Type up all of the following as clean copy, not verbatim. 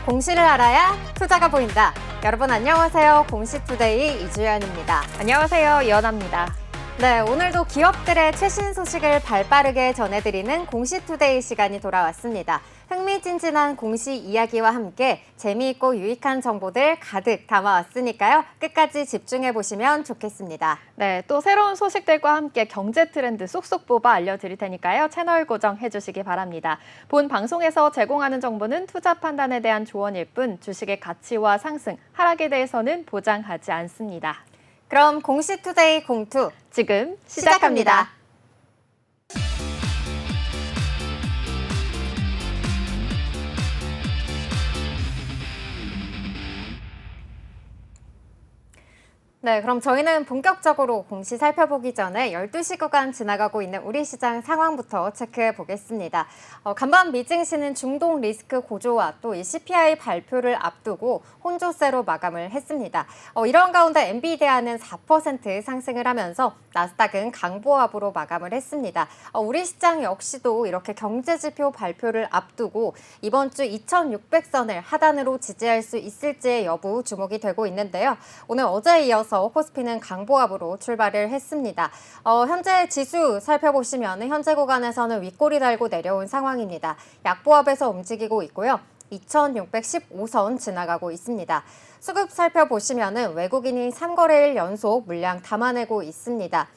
공시를 알아야 투자가 보인다. 여러분 안녕하세요. 공시투데이 이주연입니다. 안녕하세요. 이연아입니다. 네, 오늘도 기업들의 최신 소식을 발빠르게 전해드리는 공시투데이 시간이 돌아왔습니다. 흥미진진한 공시 이야기와 함께 재미있고 유익한 정보들 가득 담아왔으니까요. 끝까지 집중해보시면 좋겠습니다. 네, 또 새로운 소식들과 함께 경제 트렌드 쏙쏙 뽑아 알려드릴 테니까요. 채널 고정해주시기 바랍니다. 본 방송에서 제공하는 정보는 투자 판단에 대한 조언일 뿐 주식의 가치와 상승, 하락에 대해서는 보장하지 않습니다. 그럼 공시투데이 공투 지금 시작합니다. 네, 그럼 저희는 본격적으로 공시 살펴보기 전에 12시 구간 지나가고 있는 우리 시장 상황부터 체크해 보겠습니다. 간밤 미증시는 중동 리스크 고조와 또 이 CPI 발표를 앞두고 혼조세로 마감을 했습니다. 이런 가운데 엔비디아는 4% 상승을 하면서 나스닥은 강보합으로 마감을 했습니다. 우리 시장 역시도 이렇게 경제지표 발표를 앞두고 이번 주 2,600선을 하단으로 지지할 수 있을지의 여부 주목이 되고 있는데요. 오늘 어제에 이어서 코스피는 강보합으로 출발을 했습니다. 현재 지수 살펴보시면 현재 구간에서는 윗꼬리 달고 내려온 상황입니다. 약보합에서 움직이고 있고요. 2,615선 지나가고 있습니다. 수급 살펴보시면 외국인이 3거래일 연속 물량 담아내고 있습니다.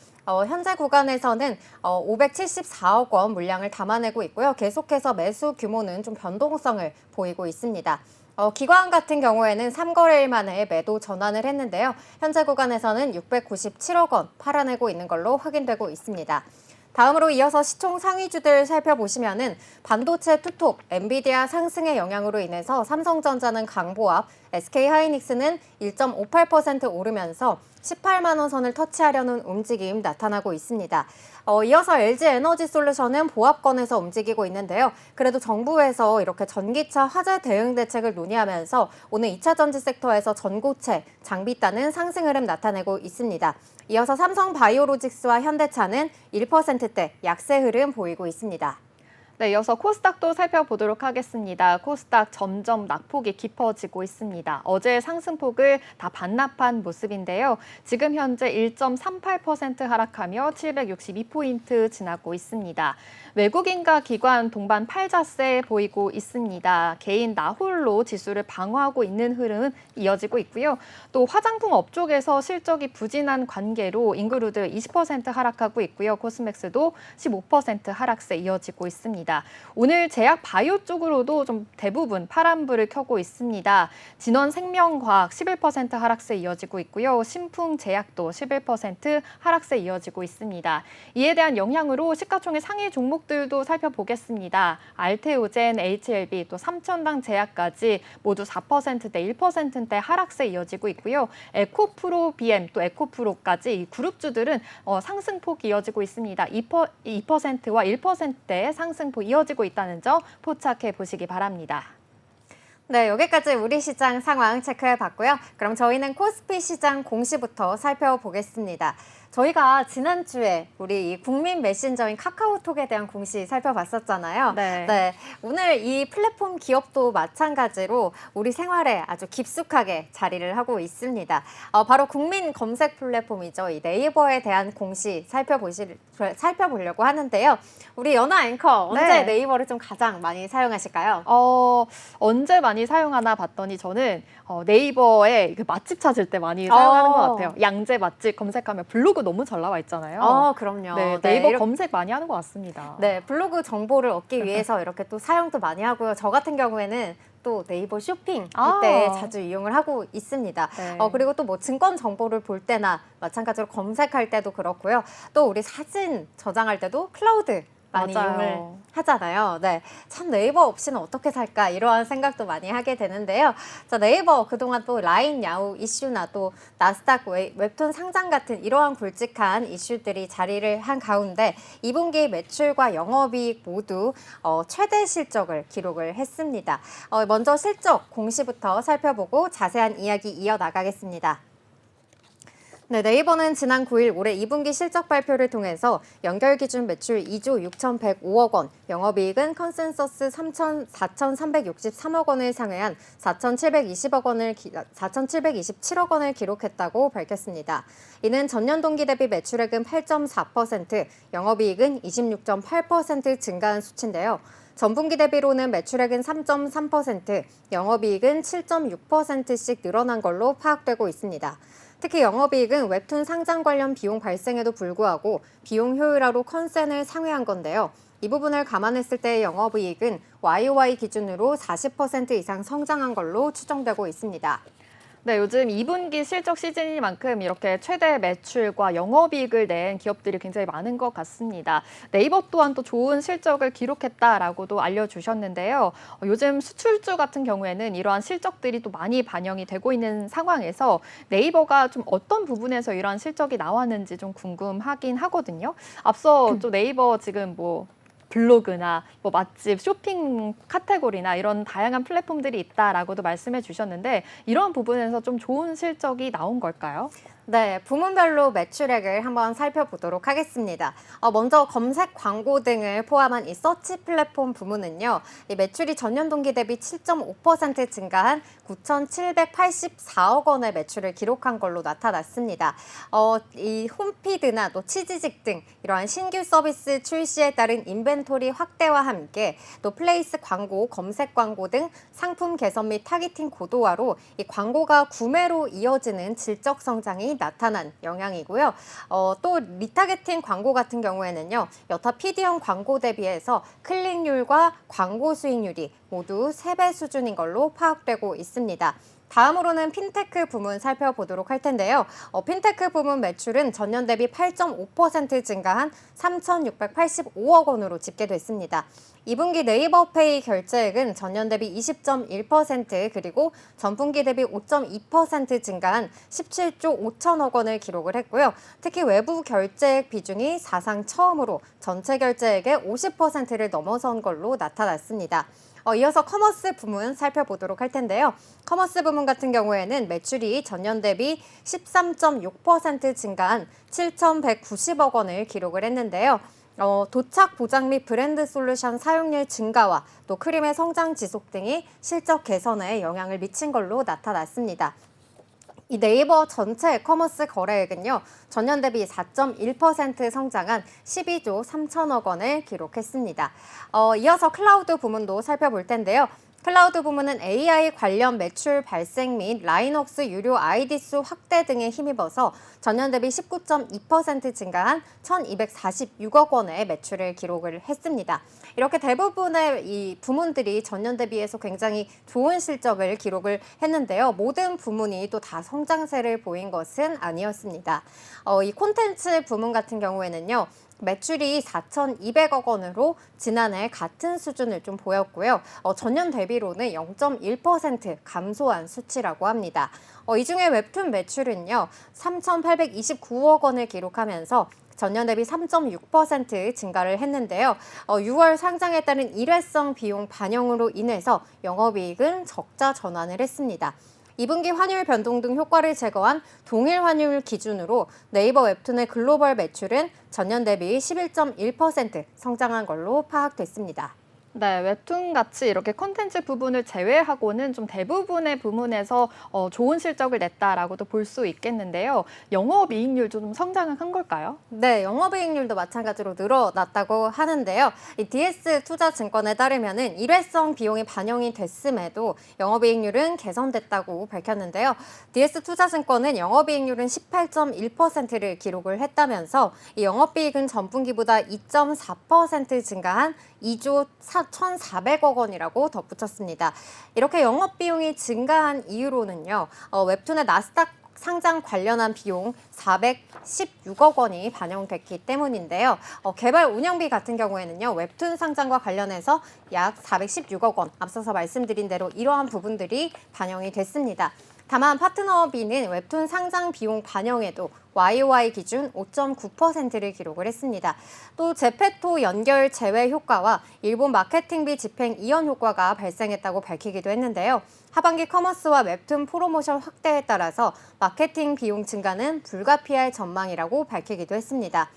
현재 구간에서는 574억 원 물량을 담아내고 있고요. 계속해서 매수 규모는 좀 변동성을 보이고 있습니다. 기관 같은 경우에는 3거래일 만에 매도 전환을 했는데요. 현재 구간에서는 697억 원 팔아내고 있는 걸로 확인되고 있습니다. 다음으로 이어서 시총 상위주들 살펴보시면은 반도체 투톱, 엔비디아 상승의 영향으로 인해서 삼성전자는 강보합, SK하이닉스는 1.58% 오르면서 18만 원 선을 터치하려는 움직임 나타나고 있습니다. 이어서 LG에너지솔루션은 보합권에서 움직이고 있는데요. 그래도 정부에서 이렇게 전기차 화재 대응 대책을 논의하면서 오늘 2차 전지 섹터에서 전고체, 장비단은 상승 흐름 나타내고 있습니다. 이어서 삼성바이오로직스와 현대차는 1%대 약세 흐름 보이고 있습니다. 네, 이어서 코스닥도 살펴보도록 하겠습니다. 코스닥 점점 낙폭이 깊어지고 있습니다. 어제 상승폭을 다 반납한 모습인데요. 지금 현재 1.38% 하락하며 762포인트 지나고 있습니다. 외국인과 기관 동반 팔자세 보이고 있습니다. 개인 나홀로 지수를 방어하고 있는 흐름 이어지고 있고요. 또 화장품 업쪽에서 실적이 부진한 관계로 인그루드 20% 하락하고 있고요. 코스맥스도 15% 하락세 이어지고 있습니다. 오늘 제약 바이오 쪽으로도 좀 대부분 파란불을 켜고 있습니다. 진원생명과학 11% 하락세 이어지고 있고요. 신풍제약도 11% 하락세 이어지고 있습니다. 이에 대한 영향으로 시가총액 상위 종목들도 살펴보겠습니다. 알테오젠, HLB, 또 삼천당 제약까지 모두 4%대 1%대 하락세 이어지고 있고요. 에코프로 BM, 또 에코프로까지 이 그룹주들은 상승폭이 이어지고 있습니다. 2%와 1%대 상승폭 이어지고 있다는 점 포착해 보시기 바랍니다. 네, 여기까지 우리 시장 상황 체크해봤고요. 그럼 저희는 코스피 시장 공시부터 살펴보겠습니다. 저희가 지난주에 우리 이 국민 메신저인 카카오톡에 대한 공시 살펴봤었잖아요. 네. 오늘 이 플랫폼 기업도 마찬가지로 우리 생활에 아주 깊숙하게 자리를 하고 있습니다. 바로 국민 검색 플랫폼이죠. 이 네이버에 대한 공시 살펴보려고 하는데요. 우리 연아 앵커, 언제 네. 네이버를 좀 가장 많이 사용하실까요? 언제 많이 사용하나 봤더니 저는 네이버에 그 맛집 찾을 때 많이 사용하는 것 같아요. 양재 맛집 검색하면 블로그 너무 잘 나와 있잖아요. 그럼요. 네, 네이버 검색 많이 하는 것 같습니다. 네, 블로그 정보를 얻기 위해서 이렇게 또 사용도 많이 하고요. 저 같은 경우에는 또 네이버 쇼핑 이때 자주 이용을 하고 있습니다. 네. 그리고 또 뭐 증권 정보를 볼 때나 마찬가지로 검색할 때도 그렇고요. 또 우리 사진 저장할 때도 클라우드 많이 맞아요. 이용을 하잖아요. 네, 참 네이버 없이는 어떻게 살까 이러한 생각도 많이 하게 되는데요. 자, 네이버 그동안 또 라인 야후 이슈나 또 나스닥 웹툰 상장 같은 이러한 굵직한 이슈들이 자리를 한 가운데 2분기 매출과 영업이익 모두 최대 실적을 기록을 했습니다. 먼저 실적 공시부터 살펴보고 자세한 이야기 이어나가겠습니다. 네, 네이버는 지난 9일 올해 2분기 실적 발표를 통해서 연결 기준 매출 2조 6,105억 원, 영업이익은 컨센서스 4,363억 원을 상회한 4,727억 원을 기록했다고 밝혔습니다. 이는 전년 동기 대비 매출액은 8.4%, 영업이익은 26.8% 증가한 수치인데요. 전분기 대비로는 매출액은 3.3%, 영업이익은 7.6%씩 늘어난 걸로 파악되고 있습니다. 특히 영업이익은 웹툰 상장 관련 비용 발생에도 불구하고 비용 효율화로 컨센을 상회한 건데요. 이 부분을 감안했을 때 영업이익은 YOY 기준으로 40% 이상 성장한 걸로 추정되고 있습니다. 네, 요즘 2분기 실적 시즌이만큼 이렇게 최대 매출과 영업이익을 낸 기업들이 굉장히 많은 것 같습니다. 네이버 또한 또 좋은 실적을 기록했다라고도 알려주셨는데요. 요즘 수출주 같은 경우에는 이러한 실적들이 또 많이 반영이 되고 있는 상황에서 네이버가 좀 어떤 부분에서 이러한 실적이 나왔는지 좀 궁금하긴 하거든요. 앞서 또 네이버 지금 블로그나 맛집, 쇼핑 카테고리나 이런 다양한 플랫폼들이 있다라고도 말씀해 주셨는데 이런 부분에서 좀 좋은 실적이 나온 걸까요? 네, 부문별로 매출액을 한번 살펴보도록 하겠습니다. 먼저 검색 광고 등을 포함한 이 서치 플랫폼 부문은요, 이 매출이 전년 동기 대비 7.5% 증가한 9,784억 원의 매출을 기록한 걸로 나타났습니다. 이 홈피드나 또 치지직 등 이러한 신규 서비스 출시에 따른 인벤토리 확대와 함께 또 플레이스 광고, 검색 광고 등 상품 개선 및 타깃팅 고도화로 이 광고가 구매로 이어지는 질적 성장이 나타난 영향이고요. 또 리타겟팅 광고 같은 경우에는요. 여타 PD형 광고 대비해서 클릭률과 광고 수익률이 모두 3배 수준인 걸로 파악되고 있습니다. 다음으로는 핀테크 부문 살펴보도록 할 텐데요. 핀테크 부문 매출은 전년 대비 8.5% 증가한 3,685억 원으로 집계됐습니다. 2분기 네이버페이 결제액은 전년 대비 20.1% 그리고 전분기 대비 5.2% 증가한 17조 5천억 원을 기록을 했고요. 특히 외부 결제액 비중이 사상 처음으로 전체 결제액의 50%를 넘어선 걸로 나타났습니다. 이어서 커머스 부문 살펴보도록 할 텐데요. 커머스 부문 같은 경우에는 매출이 전년 대비 13.6% 증가한 7,190억 원을 기록을 했는데요. 도착 보장 및 브랜드 솔루션 사용률 증가와 또 크림의 성장 지속 등이 실적 개선에 영향을 미친 걸로 나타났습니다. 이 네이버 전체 커머스 거래액은요, 전년 대비 4.1% 성장한 12조 3천억 원을 기록했습니다. 이어서 클라우드 부문도 살펴볼 텐데요. 클라우드 부문은 AI 관련 매출 발생 및 라인웍스 유료 아이디 수 확대 등에 힘입어서 전년 대비 19.2% 증가한 1,246억 원의 매출을 기록을 했습니다. 이렇게 대부분의 이 부문들이 전년 대비해서 굉장히 좋은 실적을 기록을 했는데요. 모든 부문이 또 다 성장세를 보인 것은 아니었습니다. 이 콘텐츠 부문 같은 경우에는요. 매출이 4,200억 원으로 지난해 같은 수준을 좀 보였고요. 전년 대비로는 0.1% 감소한 수치라고 합니다. 이 중에 웹툰 매출은요. 3,829억 원을 기록하면서 전년 대비 3.6% 증가를 했는데요. 6월 상장에 따른 일회성 비용 반영으로 인해서 영업이익은 적자 전환을 했습니다. 2분기 환율 변동 등 효과를 제거한 동일 환율 기준으로 네이버 웹툰의 글로벌 매출은 전년 대비 11.1% 성장한 걸로 파악됐습니다. 네, 웹툰 같이 이렇게 콘텐츠 부분을 제외하고는 좀 대부분의 부문에서 좋은 실적을 냈다라고도 볼 수 있겠는데요. 영업이익률도 좀 성장을 한 걸까요? 네, 영업이익률도 마찬가지로 늘어났다고 하는데요. 이 DS투자증권에 따르면은 일회성 비용이 반영이 됐음에도 영업이익률은 개선됐다고 밝혔는데요. DS투자증권은 영업이익률은 18.1%를 기록을 했다면서 이 영업이익은 전분기보다 2.4% 증가한 2조 1,400억 원이라고 덧붙였습니다. 이렇게 영업비용이 증가한 이유로는요. 웹툰의 나스닥 상장 관련한 비용 416억 원이 반영됐기 때문인데요. 개발 운영비 같은 경우에는요. 웹툰 상장과 관련해서 약 416억 원, 앞서서 말씀드린 대로 이러한 부분들이 반영이 됐습니다. 다만 파트너비는 웹툰 상장 비용 반영에도 YOY 기준 5.9%를 기록을 했습니다. 또 제페토 연결 제외 효과와 일본 마케팅비 집행 이연 효과가 발생했다고 밝히기도 했는데요. 하반기 커머스와 웹툰 프로모션 확대에 따라서 마케팅 비용 증가는 불가피할 전망이라고 밝히기도 했습니다.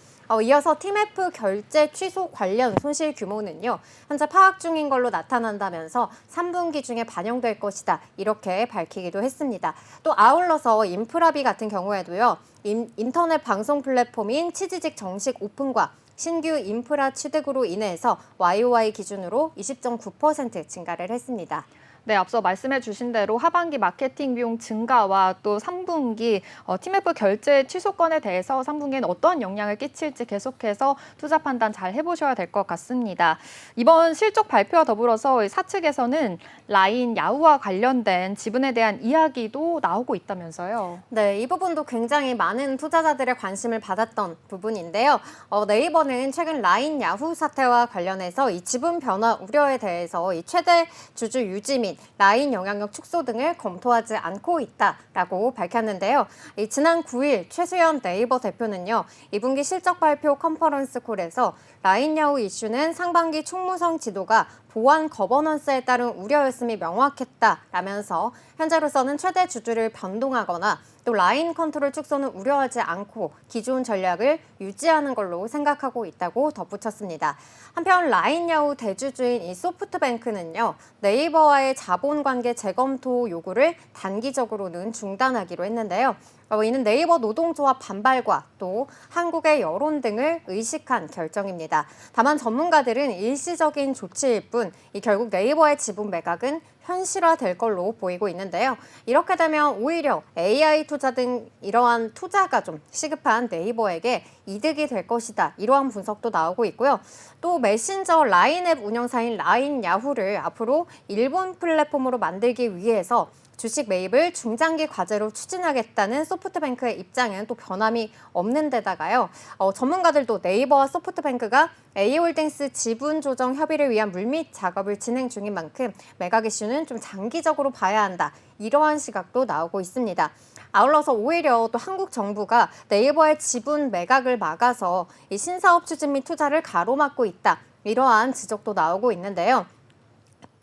이어서 팀F 결제 취소 관련 손실 규모는요, 현재 파악 중인 걸로 나타난다면서 3분기 중에 반영될 것이다, 이렇게 밝히기도 했습니다. 또 아울러서 인프라비 같은 경우에도요, 인터넷 방송 플랫폼인 치지직 정식 오픈과 신규 인프라 취득으로 인해서 YOY 기준으로 20.9% 증가를 했습니다. 네, 앞서 말씀해 주신 대로 하반기 마케팅 비용 증가와 또 3분기 팀F 결제 취소건에 대해서 3분기에는 어떤 영향을 끼칠지 계속해서 투자 판단 잘 해보셔야 될 것 같습니다. 이번 실적 발표와 더불어서 사측에서는 라인, 야후와 관련된 지분에 대한 이야기도 나오고 있다면서요. 네, 이 부분도 굉장히 많은 투자자들의 관심을 받았던 부분인데요. 네이버는 최근 라인, 야후 사태와 관련해서 이 지분 변화 우려에 대해서 이 최대 주주 유지 및 라인 영향력 축소 등을 검토하지 않고 있다라고 밝혔는데요. 지난 9일 최수연 네이버 대표는요, 2분기 실적 발표 컨퍼런스 콜에서 라인 야후 이슈는 상반기 총무성 지도가 보안 거버넌스에 따른 우려였음이 명확했다라면서 현재로서는 최대 주주를 변동하거나 또 라인 컨트롤 축소는 우려하지 않고 기존 전략을 유지하는 걸로 생각하고 있다고 덧붙였습니다. 한편 라인 야후 대주주인 이 소프트뱅크는요, 네이버와의 자본관계 재검토 요구를 단기적으로는 중단하기로 했는데요. 이는 네이버 노동조합 반발과 또 한국의 여론 등을 의식한 결정입니다. 다만 전문가들은 일시적인 조치일 뿐 결국 네이버의 지분 매각은 현실화될 걸로 보이고 있는데요. 이렇게 되면 오히려 AI 투자 등 이러한 투자가 좀 시급한 네이버에게 이득이 될 것이다, 이러한 분석도 나오고 있고요. 또 메신저 라인 앱 운영사인 라인 야후를 앞으로 일본 플랫폼으로 만들기 위해서 주식 매입을 중장기 과제로 추진하겠다는 소프트뱅크의 입장은 또 변함이 없는 데다가요. 전문가들도 네이버와 소프트뱅크가 A홀딩스 지분 조정 협의를 위한 물밑 작업을 진행 중인 만큼 매각 이슈는 좀 장기적으로 봐야 한다, 이러한 시각도 나오고 있습니다. 아울러서 오히려 또 한국 정부가 네이버의 지분 매각을 막아서 이 신사업 추진 및 투자를 가로막고 있다, 이러한 지적도 나오고 있는데요.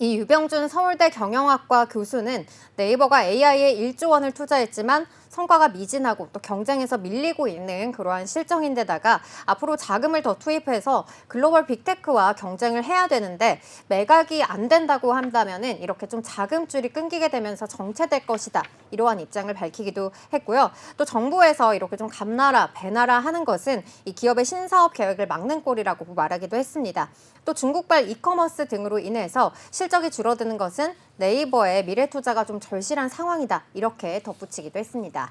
이 유병준 서울대 경영학과 교수는 네이버가 AI에 1조 원을 투자했지만 성과가 미진하고 또 경쟁에서 밀리고 있는 그러한 실정인데다가 앞으로 자금을 더 투입해서 글로벌 빅테크와 경쟁을 해야 되는데 매각이 안 된다고 한다면은 이렇게 좀 자금줄이 끊기게 되면서 정체될 것이다, 이러한 입장을 밝히기도 했고요. 또 정부에서 이렇게 좀 감나라 배나라 하는 것은 이 기업의 신사업 계획을 막는 꼴이라고 말하기도 했습니다. 또 중국발 이커머스 등으로 인해서 실적이 줄어드는 것은 네이버의 미래 투자가 좀 절실한 상황이다, 이렇게 덧붙이기도 했습니다.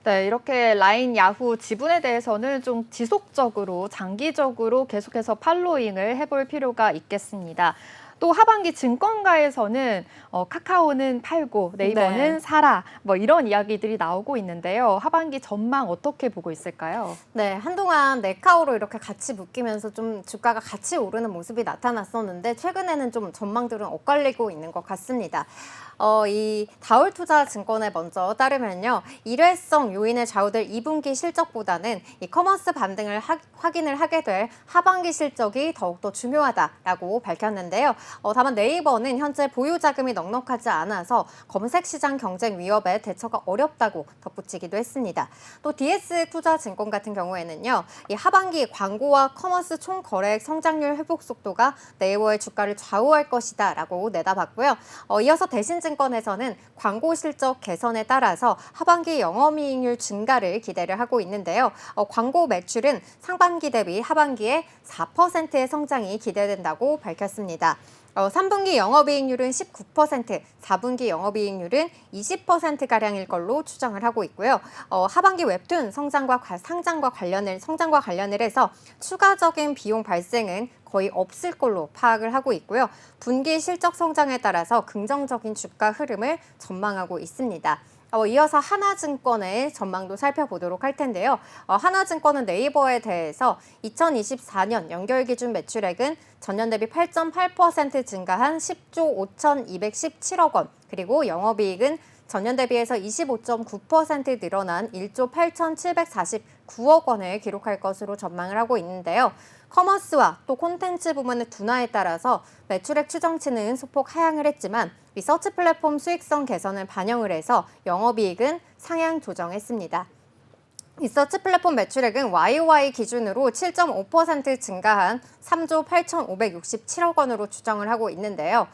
네, 이렇게 라인, 야후 지분에 대해서는 좀 지속적으로, 장기적으로 계속해서 팔로잉을 해볼 필요가 있겠습니다. 또 하반기 증권가에서는 카카오는 팔고 네이버는 사라, 뭐 이런 이야기들이 나오고 있는데요. 하반기 전망 어떻게 보고 있을까요? 네, 한동안 네카오로 이렇게 같이 묶이면서 좀 주가가 같이 오르는 모습이 나타났었는데 최근에는 좀 전망들은 엇갈리고 있는 것 같습니다. 이 다올투자증권에 먼저 따르면요, 일회성 요인에 좌우될 2분기 실적보다는 이 커머스 반등을 확인을 하게 될 하반기 실적이 더욱더 중요하다라고 밝혔는데요. 다만 네이버는 현재 보유 자금이 넉넉하지 않아서 검색 시장 경쟁 위협에 대처가 어렵다고 덧붙이기도 했습니다. 또 DS투자증권 같은 경우에는요, 이 하반기 광고와 커머스 총 거래액 성장률 회복 속도가 네이버의 주가를 좌우할 것이다라고 내다봤고요. 이어서 대신증권에서는 광고 실적 개선에 따라서 하반기 영업이익률 증가를 기대를 하고 있는데요. 광고 매출은 상반기 대비 하반기에 4%의 성장이 기대된다고 밝혔습니다. 3분기 영업이익률은 19%, 4분기 영업이익률은 20%가량일 걸로 추정을 하고 있고요. 하반기 웹툰 상장과 관련을 해서 추가적인 비용 발생은 거의 없을 걸로 파악을 하고 있고요. 분기 실적 성장에 따라서 긍정적인 주가 흐름을 전망하고 있습니다. 이어서 하나증권의 전망도 살펴보도록 할 텐데요. 하나증권은 네이버에 대해서 2024년 연결 기준 매출액은 전년 대비 8.8% 증가한 10조 5,217억 원, 그리고 영업이익은 전년 대비해서 25.9% 늘어난 1조 8,749억 원을 기록할 것으로 전망을 하고 있는데요. 커머스와 또 콘텐츠 부문의 둔화에 따라서 매출액 추정치는 소폭 하향을 했지만 이 서치 플랫폼 수익성 개선을 반영을 해서 영업이익은 상향 조정했습니다. 이 서치 플랫폼 매출액은 YOY 기준으로 7.5% 증가한 3조 8,567억 원으로 추정을 하고 있는데요.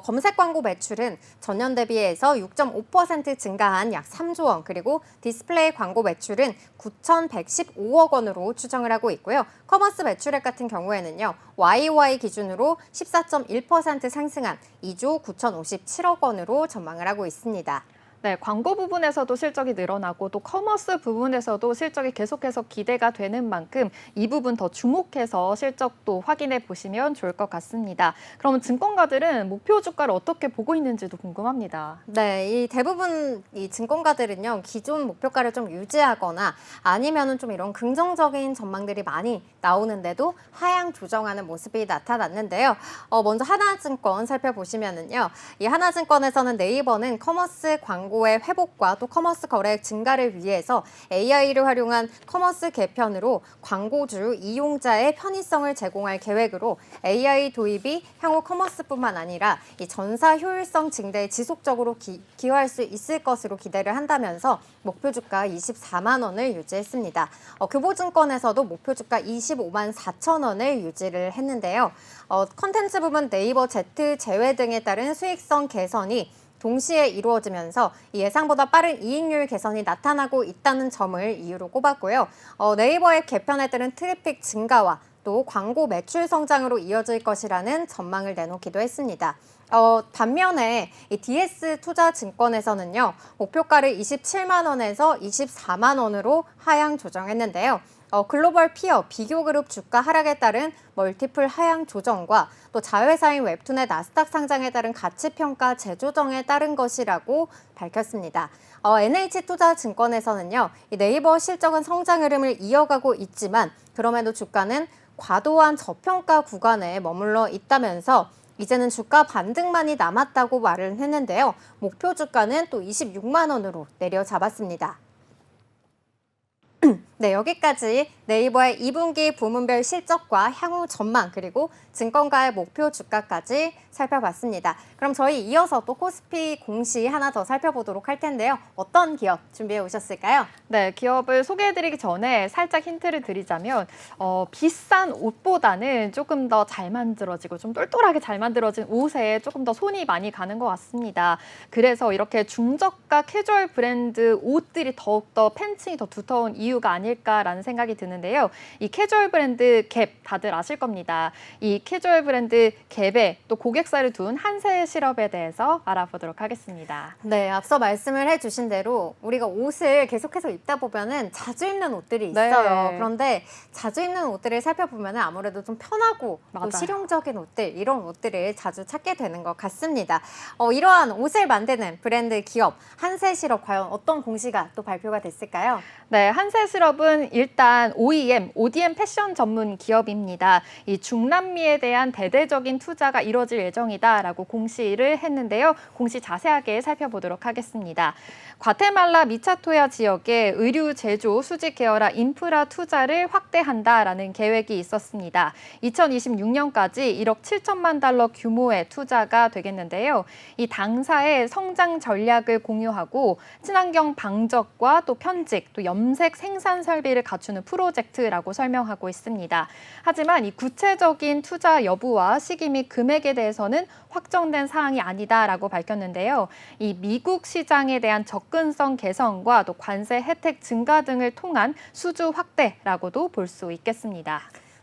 검색 광고 매출은 전년 대비해서 6.5% 증가한 약 3조 원, 그리고 디스플레이 광고 매출은 9,115억 원으로 추정을 하고 있고요. 커머스 매출액 같은 경우에는요, YOY 기준으로 14.1% 상승한 2조 9,057억 원으로 전망을 하고 있습니다. 네, 광고 부분에서도 실적이 늘어나고 또 커머스 부분에서도 실적이 계속해서 기대가 되는 만큼 이 부분 더 주목해서 실적도 확인해 보시면 좋을 것 같습니다. 그럼 증권가들은 목표 주가를 어떻게 보고 있는지도 궁금합니다. 네, 이 대부분 이 증권가들은요, 기존 목표가를 좀 유지하거나 아니면은 좀 이런 긍정적인 전망들이 많이 나오는데도 하향 조정하는 모습이 나타났는데요. 먼저 하나증권 살펴보시면은요, 이 하나증권에서는 네이버는 커머스 광고의 회복과 또 커머스 거래액 증가를 위해서 AI를 활용한 커머스 개편으로 광고주 이용자의 편의성을 제공할 계획으로 AI 도입이 향후 커머스뿐만 아니라 이 전사 효율성 증대에 지속적으로 기여할 수 있을 것으로 기대를 한다면서 목표 주가 24만 원을 유지했습니다. 교보증권에서도 목표 주가 25만 4천 원을 유지를 했는데요. 컨텐츠 부문 네이버 Z 제외 등에 따른 수익성 개선이 동시에 이루어지면서 예상보다 빠른 이익률 개선이 나타나고 있다는 점을 이유로 꼽았고요. 네이버의 개편에 따른 트래픽 증가와 또 광고 매출 성장으로 이어질 것이라는 전망을 내놓기도 했습니다. 반면에 이 DS투자증권에서는요, 목표가를 27만 원에서 24만 원으로 하향 조정했는데요. 글로벌 피어 비교그룹 주가 하락에 따른 멀티플 하향 조정과 또 자회사인 웹툰의 나스닥 상장에 따른 가치평가 재조정에 따른 것이라고 밝혔습니다. NH투자증권에서는요, 이 네이버 실적은 성장 흐름을 이어가고 있지만 그럼에도 주가는 과도한 저평가 구간에 머물러 있다면서 이제는 주가 반등만이 남았다고 말을 했는데요. 목표 주가는 또 26만 원으로 내려잡았습니다. 네, 여기까지 네이버의 2분기 부문별 실적과 향후 전망 그리고 증권가의 목표 주가까지 살펴봤습니다. 그럼 저희 이어서 또 코스피 공시 하나 더 살펴보도록 할 텐데요. 어떤 기업 준비해 오셨을까요? 네, 기업을 소개해드리기 전에 살짝 힌트를 드리자면 비싼 옷보다는 조금 더 잘 만들어지고 좀 똘똘하게 잘 만들어진 옷에 조금 더 손이 많이 가는 것 같습니다. 그래서 이렇게 중저가 캐주얼 브랜드 옷들이 더욱더 팬층이 더 두터운 이유가 아닐까라는 생각이 드는데요. 이 캐주얼 브랜드 갭 다들 아실 겁니다. 이 캐주얼 브랜드 갭에 또 고객사를 둔 한세실업에 대해서 알아보도록 하겠습니다. 네, 앞서 말씀을 해주신 대로 우리가 옷을 계속해서 입다 보면은 자주 입는 옷들이 있어요. 네. 그런데 자주 입는 옷들을 살펴보면은 아무래도 좀 편하고 맞아요. 또 실용적인 옷들, 이런 옷들을 자주 찾게 되는 것 같습니다. 이러한 옷을 만드는 브랜드 기업 한세실업 과연 어떤 공시가 또 발표가 됐을까요? 네, 한세실업은 일단 OEM 패션 전문 기업입니다. 이 중남미에 대한 대대적인 투자가 이뤄질 예정이다라고 공시를 했는데요. 공시 자세하게 살펴보도록 하겠습니다. 과테말라 미차토야 지역에 의류 제조, 수직 계열화 인프라 투자를 확대한다라는 계획이 있었습니다. 2026년까지 1억 7천만 달러 규모의 투자가 되겠는데요. 이 당사의 성장 전략을 공유하고 친환경 방적과 또 편직, 또 염색 생산 설비를 갖추는 프로젝트라고 설명하고 있습니다. 하지만 이 구체적인 투자 여부와 시기 및 금액에 대해서는 확정된 사항이 아니다라고 밝혔는데요. 이 미국 시장에 대한 접근성 개선과 또 관세 혜택 증가 등을 통한 수주 확대라고도 볼 수 있겠습니다.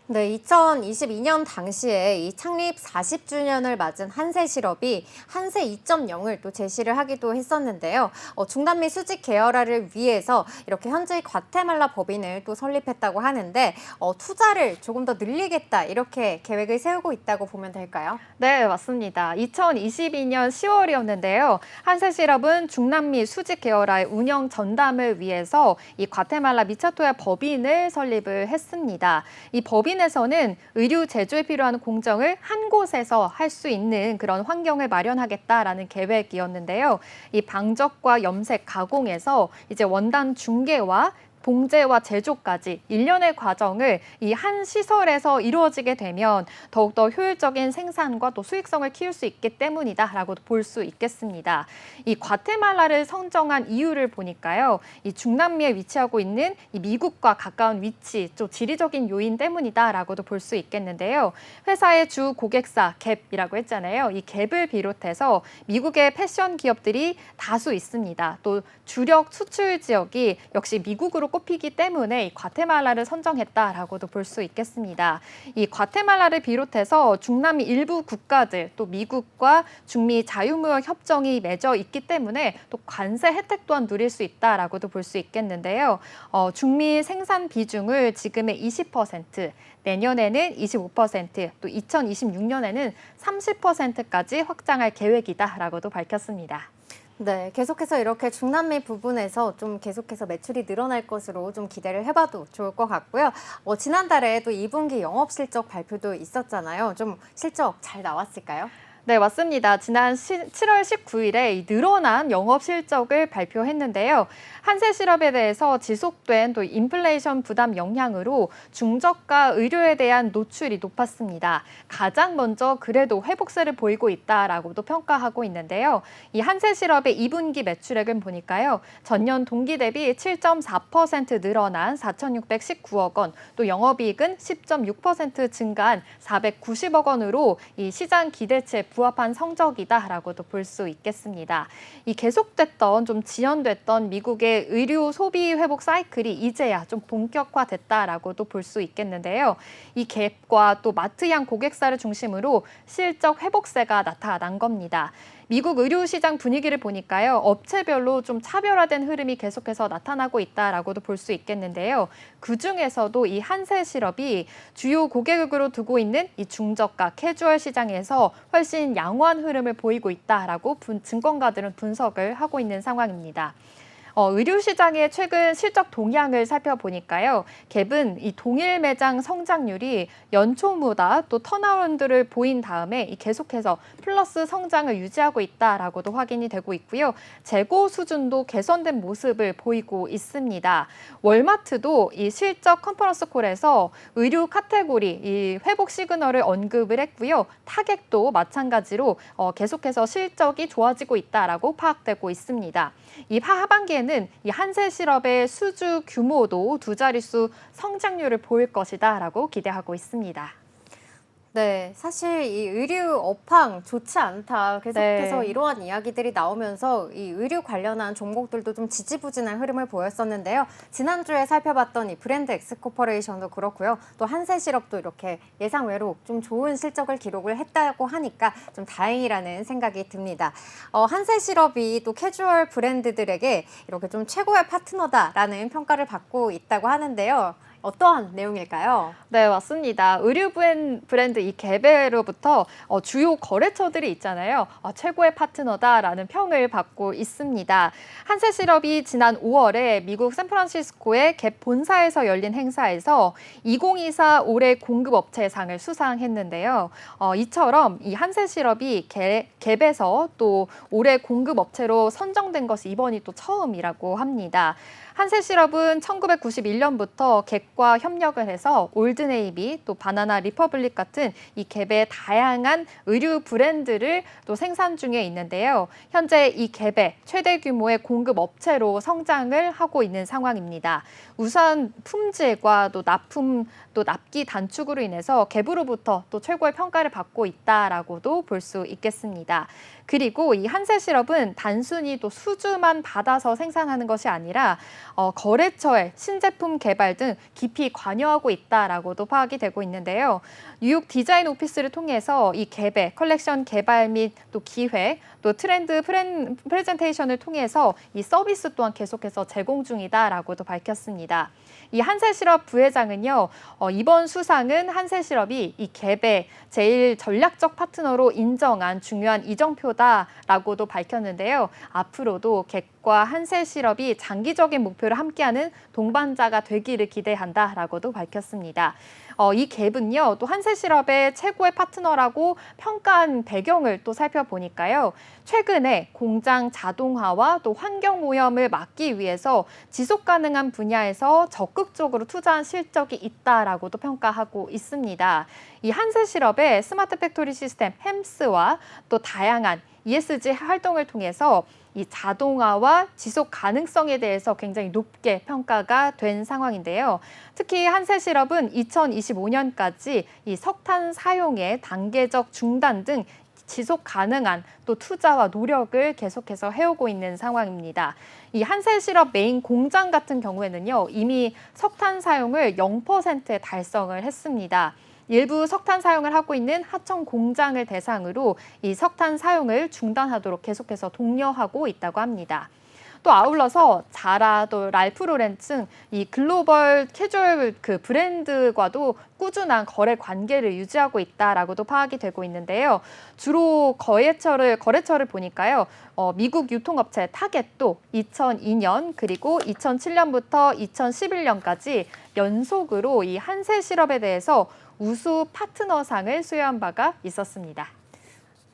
네, 2022년 당시에 이 창립 40주년을 맞은 한세실업이 한세 2.0을 또 제시를 하기도 했었는데요. 중남미 수직 계열화를 위해서 이렇게 현지 과테말라 법인을 또 설립했다고 하는데 투자를 조금 더 늘리겠다 이렇게 계획을 세우고 있다고 보면 될까요? 네, 맞습니다. 2022년 10월이었는데요. 한세실업은 중남미 수직 계열화의 운영 전담을 위해서 이 과테말라 미차토야 법인을 설립을 했습니다. 이 법인 법인에서는 의류 제조에 필요한 공정을 한 곳에서 할 수 있는 그런 환경을 마련하겠다라는 계획이었는데요. 이 방적과 염색, 가공에서 이제 원단 중개와 봉제와 제조까지 일련의 과정을 이 한 시설에서 이루어지게 되면 더욱더 효율적인 생산과 또 수익성을 키울 수 있기 때문이다라고도 볼 수 있겠습니다. 이 과테말라를 선정한 이유를 보니까요. 이 중남미에 위치하고 있는 이 미국과 가까운 위치, 또 지리적인 요인 때문이다라고도 볼 수 있겠는데요. 회사의 주 고객사 갭이라고 했잖아요. 이 갭을 비롯해서 미국의 패션 기업들이 다수 있습니다. 또 주력 수출 지역이 역시 미국으로 꼽히기 때문에 이 과테말라를 선정했다라고도 볼 수 있겠습니다. 이 과테말라를 비롯해서 중남미 일부 국가들 또 미국과 중미 자유무역 협정이 맺어 있기 때문에 또 관세 혜택 또한 누릴 수 있다라고도 볼 수 있겠는데요. 중미 생산 비중을 지금의 20%, 내년에는 25%, 또 2026년에는 30%까지 확장할 계획이다라고도 밝혔습니다. 네, 계속해서 이렇게 중남미 부분에서 좀 계속해서 매출이 늘어날 것으로 좀 기대를 해봐도 좋을 것 같고요. 지난달에 또 2분기 영업 실적 발표도 있었잖아요. 좀 실적 잘 나왔을까요? 네, 맞습니다. 지난 7월 19일에 이 늘어난 영업 실적을 발표했는데요. 한세실업에 대해서 지속된 또 인플레이션 부담 영향으로 중저가 의료에 대한 노출이 높았습니다. 가장 먼저 그래도 회복세를 보이고 있다라고도 평가하고 있는데요. 이 한세실업의 2분기 매출액은 보니까요. 전년 동기 대비 7.4% 늘어난 4,619억 원, 또 영업이익은 10.6% 증가한 490억 원으로 이 시장 기대치에 부합한 성적이다라고도 볼 수 있겠습니다. 이 계속됐던 좀 지연됐던 미국의 의료 소비 회복 사이클이 이제야 좀 본격화됐다라고도 볼 수 있겠는데요. 이 갭과 또 마트향 고객사를 중심으로 실적 회복세가 나타난 겁니다. 미국 의료 시장 분위기를 보니까요. 업체별로 좀 차별화된 흐름이 계속해서 나타나고 있다라고도 볼 수 있겠는데요. 그중에서도 이 한세실업이 주요 고객으로 두고 있는 이 중저가 캐주얼 시장에서 훨씬 양호한 흐름을 보이고 있다라고 증권가들은 분석을 하고 있는 상황입니다. 의료 시장의 최근 실적 동향을 살펴보니까요. 갭은 이 동일 매장 성장률이 연초보다 또 턴어라운드를 보인 다음에 계속해서 플러스 성장을 유지하고 있다라고도 확인이 되고 있고요. 재고 수준도 개선된 모습을 보이고 있습니다. 월마트도 이 실적 컨퍼런스 콜에서 의료 카테고리 이 회복 시그널을 언급을 했고요. 타겟도 마찬가지로 계속해서 실적이 좋아지고 있다라고 파악되고 있습니다. 이 하반기에는 이 한세실업의 수주 규모도 두 자릿수 성장률을 보일 것이다라고 기대하고 있습니다. 네, 사실 이 의류 업황 좋지 않다. 계속해서 네. 이러한 이야기들이 나오면서 이 의류 관련한 종목들도 좀 지지부진한 흐름을 보였었는데요. 지난주에 살펴봤던 이 브랜드 엑스코퍼레이션도 그렇고요. 또 한세실업도 이렇게 예상외로 좀 좋은 실적을 기록을 했다고 하니까 좀 다행이라는 생각이 듭니다. 한세실업이 또 캐주얼 브랜드들에게 이렇게 좀 최고의 파트너다라는 평가를 받고 있다고 하는데요. 어떠한 내용일까요? 네, 맞습니다. 의류 브랜드 이 갭으로부터 주요 거래처들이 있잖아요. 최고의 파트너다라는 평을 받고 있습니다. 한세실업이 지난 5월에 미국 샌프란시스코의 갭 본사에서 열린 행사에서 2024 올해 공급업체상을 수상했는데요. 이처럼 이 한세실업이 갭에서 또 올해 공급업체로 선정된 것이 이번이 또 처음이라고 합니다. 한세실업은 1991년부터 갭과 협력을 해서 올드네이비, 또 바나나 리퍼블릭 같은 이 갭의 다양한 의류 브랜드를 또 생산 중에 있는데요. 현재 이 갭의 최대 규모의 공급 업체로 성장을 하고 있는 상황입니다. 우선 품질과 또 납품, 또 납기 단축으로 인해서 갭으로부터 또 최고의 평가를 받고 있다라고도 볼 수 있겠습니다. 그리고 이 한세실업은 단순히 또 수주만 받아서 생산하는 것이 아니라 거래처의 신제품 개발 등 깊이 관여하고 있다라고도 파악이 되고 있는데요. 뉴욕 디자인 오피스를 통해서 이 갭의 컬렉션 개발 및 또 기획, 또 트렌드 프레젠테이션을 통해서 이 서비스 또한 계속해서 제공 중이다라고도 밝혔습니다. 이 한세실업 부회장은요, 이번 수상은 한세실업이 이 갭의 제일 전략적 파트너로 인정한 중요한 이정표다라고도 밝혔는데요. 앞으로도 갭과 한세실업이 장기적인 목표를 함께하는 동반자가 되기를 기대한다라고도 밝혔습니다. 이 갭은요, 또 한세실업의 최고의 파트너라고 평가한 배경을 또 살펴보니까요. 최근에 공장 자동화와 또 환경 오염을 막기 위해서 지속 가능한 분야에서 적극적으로 투자한 실적이 있다라고도 평가하고 있습니다. 이 한세실업의 스마트 팩토리 시스템 햄스와 또 다양한 ESG 활동을 통해서 이 자동화와 지속 가능성에 대해서 굉장히 높게 평가가 된 상황인데요. 특히 한세실업은 2025년까지 이 석탄 사용의 단계적 중단 등 지속 가능한 또 투자와 노력을 계속해서 해오고 있는 상황입니다. 이 한세실업 메인 공장 같은 경우에는요, 이미 석탄 사용을 0%에 달성을 했습니다. 일부 석탄 사용을 하고 있는 하청 공장을 대상으로 이 석탄 사용을 중단하도록 계속해서 독려하고 있다고 합니다. 또 아울러서 자라, 또 랄프 로렌 이 글로벌 캐주얼 브랜드과도 꾸준한 거래 관계를 유지하고 있다라고도 파악이 되고 있는데요. 주로 거래처를 보니까요. 미국 유통업체 타겟도 2002년 그리고 2007년부터 2011년까지 연속으로 이 한세실업에 대해서 우수 파트너상을 수여한 바가 있었습니다.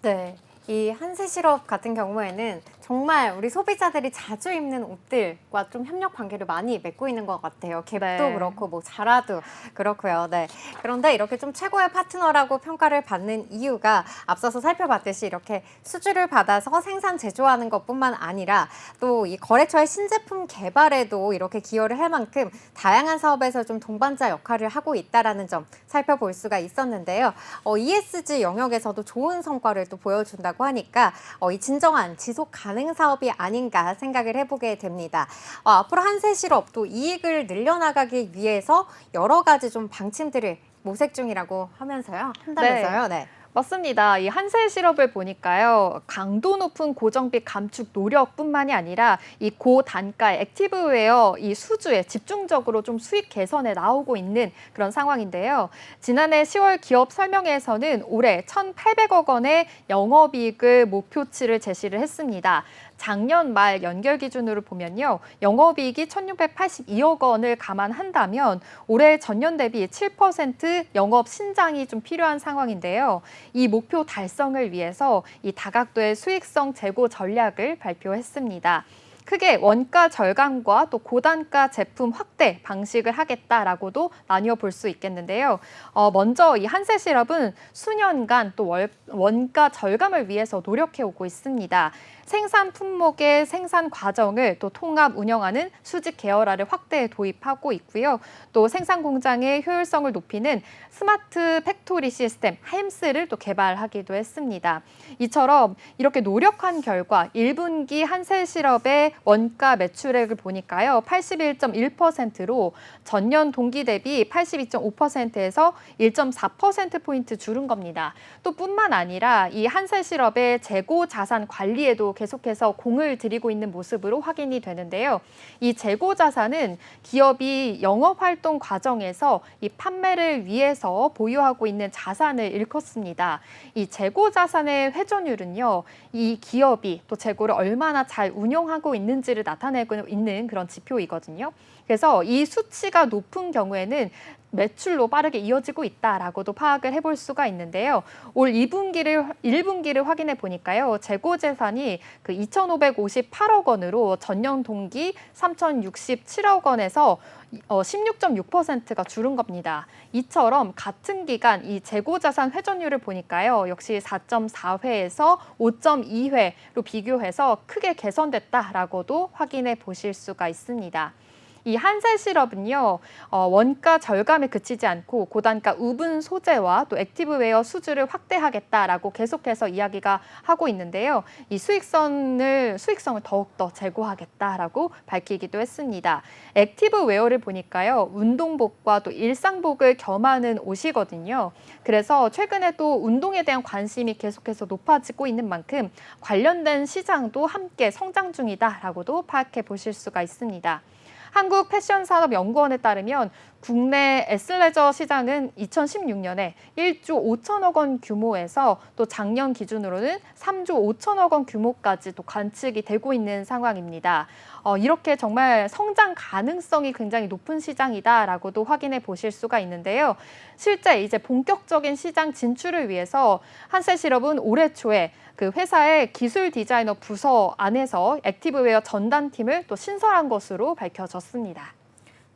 네. 이 한세실업 같은 경우에는 정말 우리 소비자들이 자주 입는 옷들과 좀 협력 관계를 많이 맺고 있는 것 같아요. 갭도 네. 그렇고 뭐 자라도 그렇고요. 네. 그런데 이렇게 좀 최고의 파트너라고 평가를 받는 이유가 앞서서 살펴봤듯이 이렇게 수주를 받아서 생산 제조하는 것뿐만 아니라 또 이 거래처의 신제품 개발에도 이렇게 기여를 할 만큼 다양한 사업에서 좀 동반자 역할을 하고 있다라는 점 살펴볼 수가 있었는데요. ESG 영역에서도 좋은 성과를 또 보여준다고 하니까 이 진정한 지속 가능 사업이 아닌가 생각을 해보게 됩니다. 앞으로 한세실업 또 이익을 늘려나가기 위해서 여러 가지 좀 방침들을 모색 중이라고 한다면서요. 네. 맞습니다. 이 한세실업을 보니까요. 강도 높은 고정비 감축 노력뿐만이 아니라 이 고단가의 액티브웨어 이 수주에 집중적으로 좀 수익 개선에 나오고 있는 그런 상황인데요. 지난해 10월 기업 설명회에서는 올해 1,800억 원의 영업이익을 목표치를 제시를 했습니다. 작년 말 연결 기준으로 보면요. 영업이익이 1,682억 원을 감안한다면 올해 전년 대비 7% 영업 신장이 좀 필요한 상황인데요. 이 목표 달성을 위해서 이 다각도의 수익성 제고 전략을 발표했습니다. 크게 원가 절감과 또 고단가 제품 확대 방식을 하겠다라고도 나뉘어 볼 수 있겠는데요. 먼저 이 한세실업은 수년간 또 원가 절감을 위해서 노력해 오고 있습니다. 생산 품목의 생산 과정을 또 통합 운영하는 수직 계열화를 확대 도입하고 있고요. 또 생산 공장의 효율성을 높이는 스마트 팩토리 시스템 햄스를 또 개발하기도 했습니다. 이처럼 이렇게 노력한 결과 1분기 한세실업의 원가 매출액을 보니까요. 81.1%로 전년 동기 대비 82.5%에서 1.4%포인트 줄은 겁니다. 또 뿐만 아니라 이 한세실업의 재고 자산 관리에도 계속해서 공을 들이고 있는 모습으로 확인이 되는데요. 이 재고 자산은 기업이 영업 활동 과정에서 이 판매를 위해서 보유하고 있는 자산을 일컫습니다. 이 재고 자산의 회전율은요. 이 기업이 또 재고를 얼마나 잘 운용하고 있는지를 나타내고 있는 그런 지표이거든요. 그래서 이 수치가 높은 경우에는 매출로 빠르게 이어지고 있다라고도 파악을 해볼 수가 있는데요. 올 1분기를 확인해 보니까요. 재고 재산이 2,558억 원으로 전년 동기 3,067억 원에서 16.6%가 줄은 겁니다. 이처럼 같은 기간 이 재고 자산 회전율을 보니까요. 역시 4.4회에서 5.2회로 비교해서 크게 개선됐다라고도 확인해 보실 수가 있습니다. 이 한세실업은요, 원가 절감에 그치지 않고 고단가 우분 소재와 또 액티브웨어 수주를 확대하겠다라고 계속해서 이야기가 하고 있는데요. 이 수익성을 더욱더 제고하겠다라고 밝히기도 했습니다. 액티브웨어를 보니까요, 운동복과 또 일상복을 겸하는 옷이거든요. 그래서 최근에 또 운동에 대한 관심이 계속해서 높아지고 있는 만큼 관련된 시장도 함께 성장 중이다라고도 파악해 보실 수가 있습니다. 한국패션산업연구원에 따르면 국내 S레저 시장은 2016년에 1조 5천억 원 규모에서 또 작년 기준으로는 3조 5천억 원 규모까지 또 관측이 되고 있는 상황입니다. 이렇게 정말 성장 가능성이 굉장히 높은 시장이다라고도 확인해 보실 수가 있는데요. 실제 이제 본격적인 시장 진출을 위해서 한세실업은 올해 초에 그 회사의 기술 디자이너 부서 안에서 액티브웨어 전담팀을 또 신설한 것으로 밝혀졌습니다.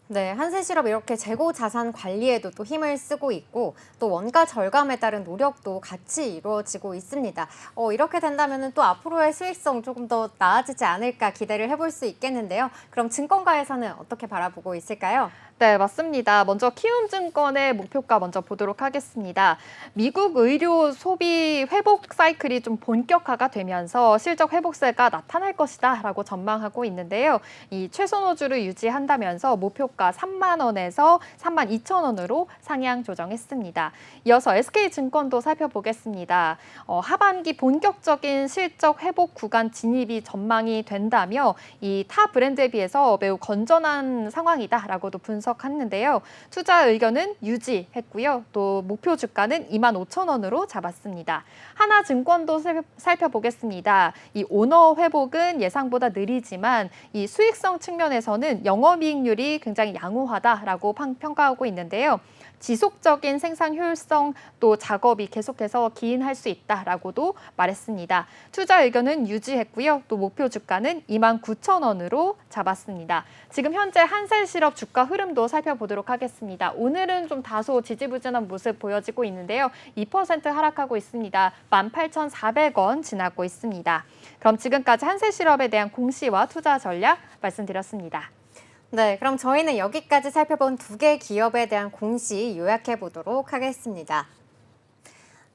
네, 한세실업 이렇게 재고 자산 관리에도 또 힘을 쓰고 있고 또 원가 절감에 따른 노력도 같이 이루어지고 있습니다. 이렇게 된다면 또 앞으로의 수익성 조금 더 나아지지 않을까 기대를 해볼 수 있겠는데요. 그럼 증권가에서는 어떻게 바라보고 있을까요? 네, 맞습니다. 먼저 키움증권의 목표가 먼저 보도록 하겠습니다. 미국 의료 소비 회복 사이클이 좀 본격화가 되면서 실적 회복세가 나타날 것이다라고 전망하고 있는데요. 이 최선호주를 유지한다면서 목표가 3만 원에서 3만 2천 원으로 상향 조정했습니다. 이어서 SK증권도 살펴보겠습니다. 하반기 본격적인 실적 회복 구간 진입이 전망이 된다며 이 타 브랜드에 비해서 매우 건전한 상황이다라고도 분석했는데요. 투자 의견은 유지했고요. 또 목표 주가는 2만 5천 원으로 잡았습니다. 하나증권도 살펴보겠습니다. 이 오너 회복은 예상보다 느리지만 이 수익성 측면에서는 영업이익률이 굉장히 양호하다라고 평가하고 있는데요. 지속적인 생산 효율성 또 작업이 계속해서 기인할 수 있다라고도 말했습니다. 투자 의견은 유지했고요. 또 목표 주가는 2만 9천 원으로 잡았습니다. 지금 현재 한세실업 주가 흐름도 살펴보도록 하겠습니다. 오늘은 좀 다소 지지부진한 모습 보여지고 있는데요. 2% 하락하고 있습니다. 18,400원 지나고 있습니다. 그럼 지금까지 한세실업에 대한 공시와 투자 전략 말씀드렸습니다. 네, 그럼 저희는 여기까지 살펴본 두 개 기업에 대한 공시 요약해 보도록 하겠습니다.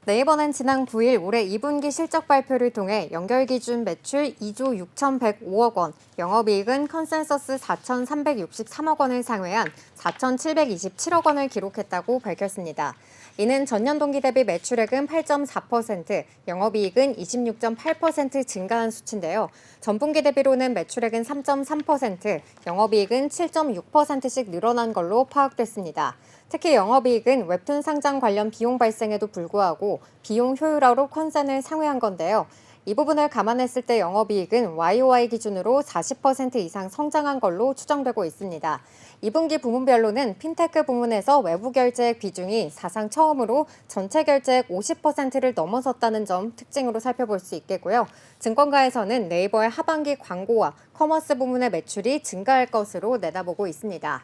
네이버는 지난 9일 올해 2분기 실적 발표를 통해 연결 기준 매출 2조 6,105억 원, 영업이익은 컨센서스 4,363억 원을 상회한 4,727억 원을 기록했다고 밝혔습니다. 이는 전년 동기 대비 매출액은 8.4%, 영업이익은 26.8% 증가한 수치인데요. 전분기 대비로는 매출액은 3.3%, 영업이익은 7.6%씩 늘어난 걸로 파악됐습니다. 특히 영업이익은 웹툰 상장 관련 비용 발생에도 불구하고 비용 효율화로 컨센을 상회한 건데요. 이 부분을 감안했을 때 영업이익은 YOY 기준으로 40% 이상 성장한 걸로 추정되고 있습니다. 2분기 부문별로는 핀테크 부문에서 외부 결제액 비중이 사상 처음으로 전체 결제액 50%를 넘어섰다는 점 특징으로 살펴볼 수 있겠고요. 증권가에서는 네이버의 하반기 광고와 커머스 부문의 매출이 증가할 것으로 내다보고 있습니다.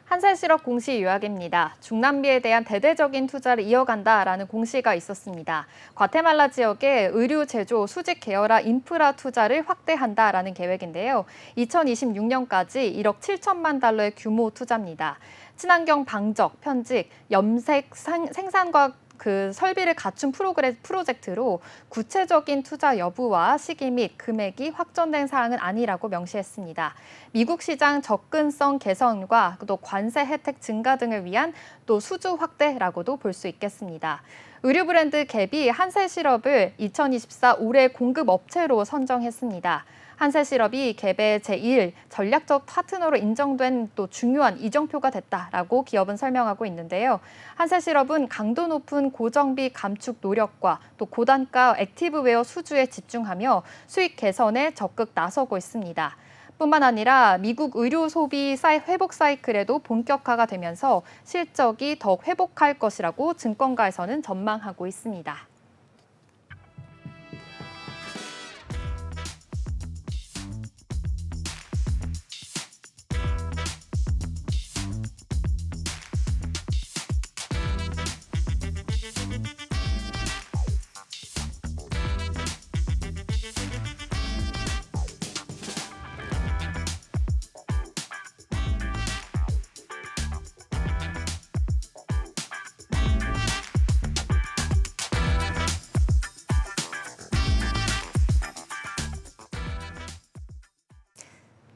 한세실업 공시 요약입니다. 중남미에 대한 대대적인 투자를 이어간다라는 공시가 있었습니다. 과테말라 지역의 의류 제조, 수직 계열화 인프라 투자를 확대한다라는 계획인데요. 2026년까지 1억 7천만 달러의 규모 투자입니다. 친환경 방적, 편직, 염색, 생산과 그 설비를 갖춘 프로젝트로 구체적인 투자 여부와 시기 및 금액이 확정된 사항은 아니라고 명시했습니다. 미국 시장 접근성 개선과 또 관세 혜택 증가 등을 위한 또 수주 확대라고도 볼 수 있겠습니다. 의류 브랜드 갭이 한세실업을 2024 올해 공급 업체로 선정했습니다. 한세실업이 갭의 제1 전략적 파트너로 인정된 또 중요한 이정표가 됐다라고 기업은 설명하고 있는데요. 한세실업은 강도 높은 고정비 감축 노력과 또 고단가 액티브웨어 수주에 집중하며 수익 개선에 적극 나서고 있습니다. 뿐만 아니라 미국 의료 소비 회복 사이클에도 본격화가 되면서 실적이 더욱 회복할 것이라고 증권가에서는 전망하고 있습니다.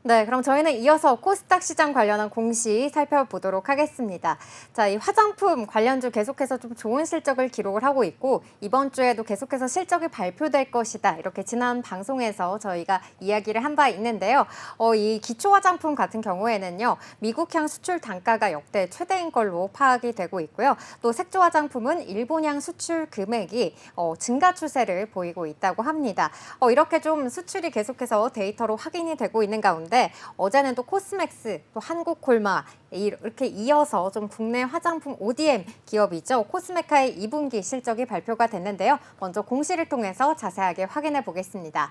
네, 그럼 저희는 이어서 코스닥 시장 관련한 공시 살펴보도록 하겠습니다. 자, 이 화장품 관련주 계속해서 좀 좋은 실적을 기록을 하고 있고 이번 주에도 계속해서 실적이 발표될 것이다. 이렇게 지난 방송에서 저희가 이야기를 한 바 있는데요. 이 기초 화장품 같은 경우에는요. 미국향 수출 단가가 역대 최대인 걸로 파악이 되고 있고요. 또 색조 화장품은 일본향 수출 금액이 증가 추세를 보이고 있다고 합니다. 이렇게 좀 수출이 계속해서 데이터로 확인이 되고 있는 가운데 어제는 또 코스맥스, 또 한국콜마 이렇게 이어서 좀 국내 화장품 ODM 기업이죠. 코스메카의 2분기 실적이 발표가 됐는데요. 먼저 공시를 통해서 자세하게 확인해 보겠습니다.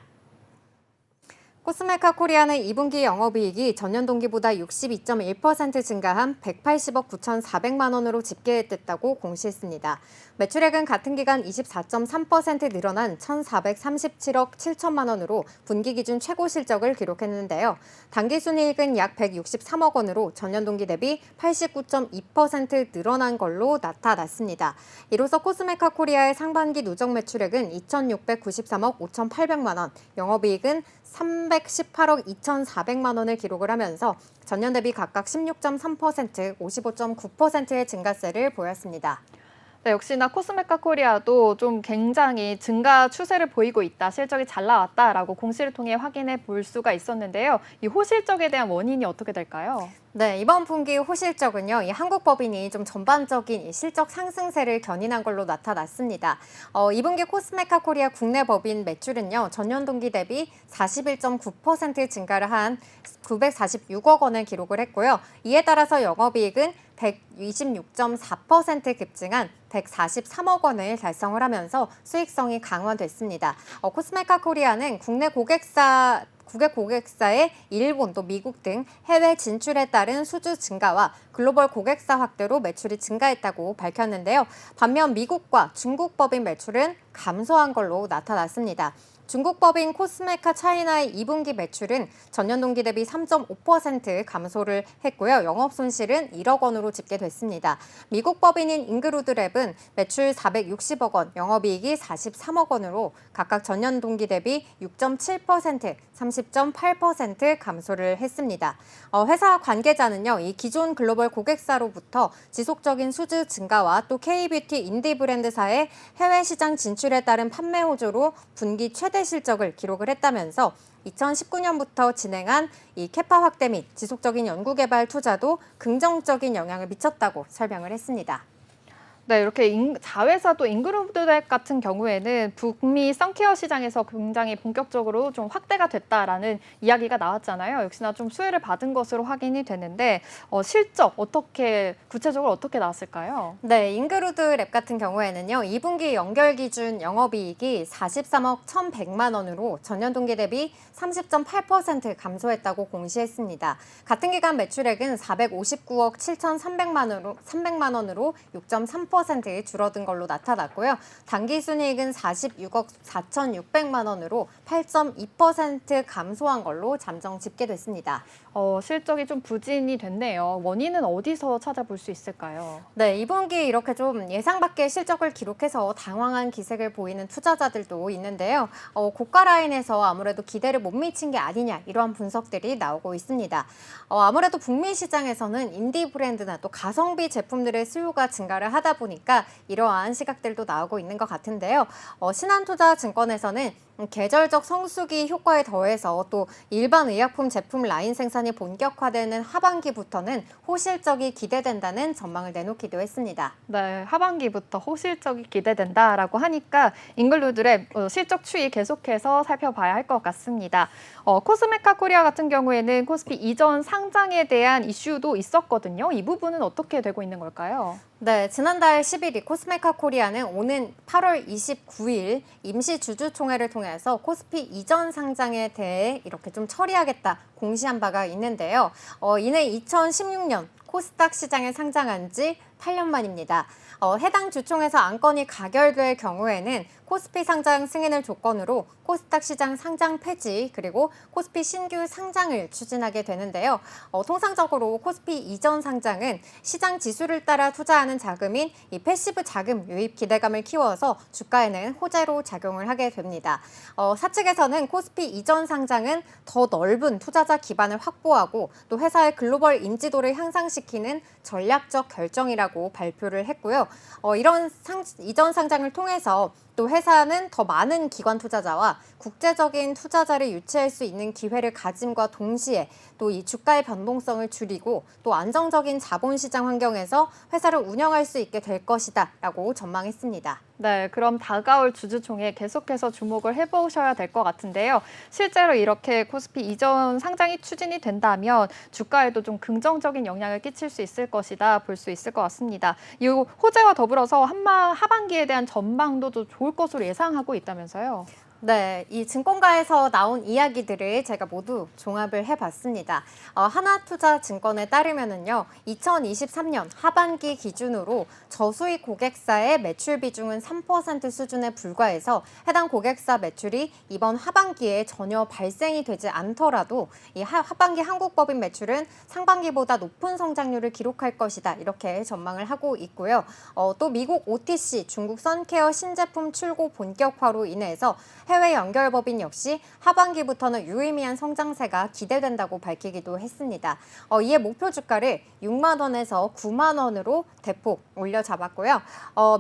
코스메카 코리아는 2분기 영업이익이 전년 동기보다 62.1% 증가한 180억 9,400만 원으로 집계됐다고 공시했습니다. 매출액은 같은 기간 24.3% 늘어난 1,437억 7천만 원으로 분기 기준 최고 실적을 기록했는데요. 당기순이익은 약 163억 원으로 전년 동기 대비 89.2% 늘어난 걸로 나타났습니다. 이로써 코스메카 코리아의 상반기 누적 매출액은 2,693억 5,800만 원, 영업이익은 318억 2,400만 원을 기록을 하면서 전년 대비 각각 16.3%, 55.9%의 증가세를 보였습니다. 네, 역시나 코스메카 코리아도 좀 굉장히 증가 추세를 보이고 있다, 실적이 잘 나왔다라고 공시를 통해 확인해 볼 수가 있었는데요. 이 호실적에 대한 원인이 어떻게 될까요? 네, 이번 분기 호실적은요, 이 한국법인이 좀 전반적인 이 실적 상승세를 견인한 걸로 나타났습니다. 2분기 코스메카 코리아 국내 법인 매출은요, 전년 동기 대비 41.9% 증가를 한 946억 원을 기록을 했고요. 이에 따라서 영업이익은 126.4% 급증한 143억 원을 달성을 하면서 수익성이 강화됐습니다. 코스메카 코리아는 국내 고객사의 일본 또 미국 등 해외 진출에 따른 수주 증가와 글로벌 고객사 확대로 매출이 증가했다고 밝혔는데요. 반면 미국과 중국 법인 매출은 감소한 걸로 나타났습니다. 중국 법인 코스메카 차이나의 2분기 매출은 전년 동기 대비 3.5% 감소를 했고요. 영업 손실은 1억 원으로 집계됐습니다. 미국 법인인 잉그루드랩은 매출 460억 원, 영업이익이 43억 원으로 각각 전년 동기 대비 6.7%, 30.8% 감소를 했습니다. 회사 관계자는요, 이 기존 글로벌 고객사로부터 지속적인 수주 증가와 또 K뷰티 인디 브랜드사의 해외 시장 진출에 따른 판매 호조로 분기 최대 실적을 기록을 했다면서 2019년부터 진행한 이 캐파 확대 및 지속적인 연구개발 투자도 긍정적인 영향을 미쳤다고 설명을 했습니다. 네, 이렇게 자회사 또 잉그루드랩 같은 경우에는 북미 선케어 시장에서 굉장히 본격적으로 좀 확대가 됐다라는 이야기가 나왔잖아요. 역시나 좀 수혜를 받은 것으로 확인이 되는데 실적 구체적으로 어떻게 나왔을까요? 네, 잉그루드랩 같은 경우에는요. 2분기 연결 기준 영업이익이 43억 1,100만 원으로 전년 동기 대비 30.8% 감소했다고 공시했습니다. 같은 기간 매출액은 459억 7,300만 원으로 6.3% 줄어든 걸로 나타났고요. 당기순이익은 46억 4,600만 원으로 8.2% 감소한 걸로 잠정 집계됐습니다. 실적이 좀 부진이 됐네요. 원인은 어디서 찾아볼 수 있을까요? 네, 2분기 이렇게 좀 예상 밖의 실적을 기록해서 당황한 기색을 보이는 투자자들도 있는데요. 고가 라인에서 아무래도 기대를 못 미친 게 아니냐 이러한 분석들이 나오고 있습니다. 아무래도 북미 시장에서는 인디 브랜드나 또 가성비 제품들의 수요가 증가를 하다 보니까 이러한 시각들도 나오고 있는 것 같은데요. 신한투자증권에서는 계절적 성수기 효과에 더해서 또 일반 의약품 제품 라인 생산이 본격화되는 하반기부터는 호실적이 기대된다는 전망을 내놓기도 했습니다. 네, 하반기부터 호실적이 기대된다라고 하니까 잉글루드랩 실적 추이 계속해서 살펴봐야 할 것 같습니다. 코스메카 코리아 같은 경우에는 코스피 이전 상장에 대한 이슈도 있었거든요. 이 부분은 어떻게 되고 있는 걸까요? 네, 지난달 11일 코스메카 코리아는 오는 8월 29일 임시 주주총회를 통해서 코스피 이전 상장에 대해 이렇게 좀 처리하겠다 공시한 바가 있는데요. 이내 2016년 코스닥 시장에 상장한 지 8년 만입니다. 해당 주총에서 안건이 가결될 경우에는 코스피 상장 승인을 조건으로 코스닥 시장 상장 폐지 그리고 코스피 신규 상장을 추진하게 되는데요. 통상적으로 코스피 이전 상장은 시장 지수를 따라 투자하는 자금인 이 패시브 자금 유입 기대감을 키워서 주가에는 호재로 작용을 하게 됩니다. 사측에서는 코스피 이전 상장은 더 넓은 투자자 기반을 확보하고 또 회사의 글로벌 인지도를 향상시키는 전략적 결정이라고 발표를 했고요. 이런 이전 상장을 통해서 또 회사는 더 많은 기관 투자자와 국제적인 투자자를 유치할 수 있는 기회를 가짐과 동시에 또 이 주가의 변동성을 줄이고 또 안정적인 자본시장 환경에서 회사를 운영할 수 있게 될 것이다라고 전망했습니다. 네, 그럼 다가올 주주총회 계속해서 주목을 해보셔야 될 것 같은데요. 실제로 이렇게 코스피 이전 상장이 추진이 된다면 주가에도 좀 긍정적인 영향을 끼칠 수 있을 것이다 볼 수 있을 것 같습니다. 이 호재와 더불어서 하반기에 대한 전망도 좀 좋을 것으로 예상하고 있다면서요. 네, 이 증권가에서 나온 이야기들을 제가 모두 종합을 해봤습니다. 하나투자증권에 따르면은요, 2023년 하반기 기준으로 저수익 고객사의 매출 비중은 3% 수준에 불과해서 해당 고객사 매출이 이번 하반기에 전혀 발생이 되지 않더라도 이 하반기 한국법인 매출은 상반기보다 높은 성장률을 기록할 것이다 이렇게 전망을 하고 있고요. 또 미국 OTC, 중국 선케어 신제품 출고 본격화로 인해서 해외 연결법인 역시 하반기부터는 유의미한 성장세가 기대된다고 밝히기도 했습니다. 이에 목표 주가를 6만 원에서 9만 원으로 대폭 올려잡았고요.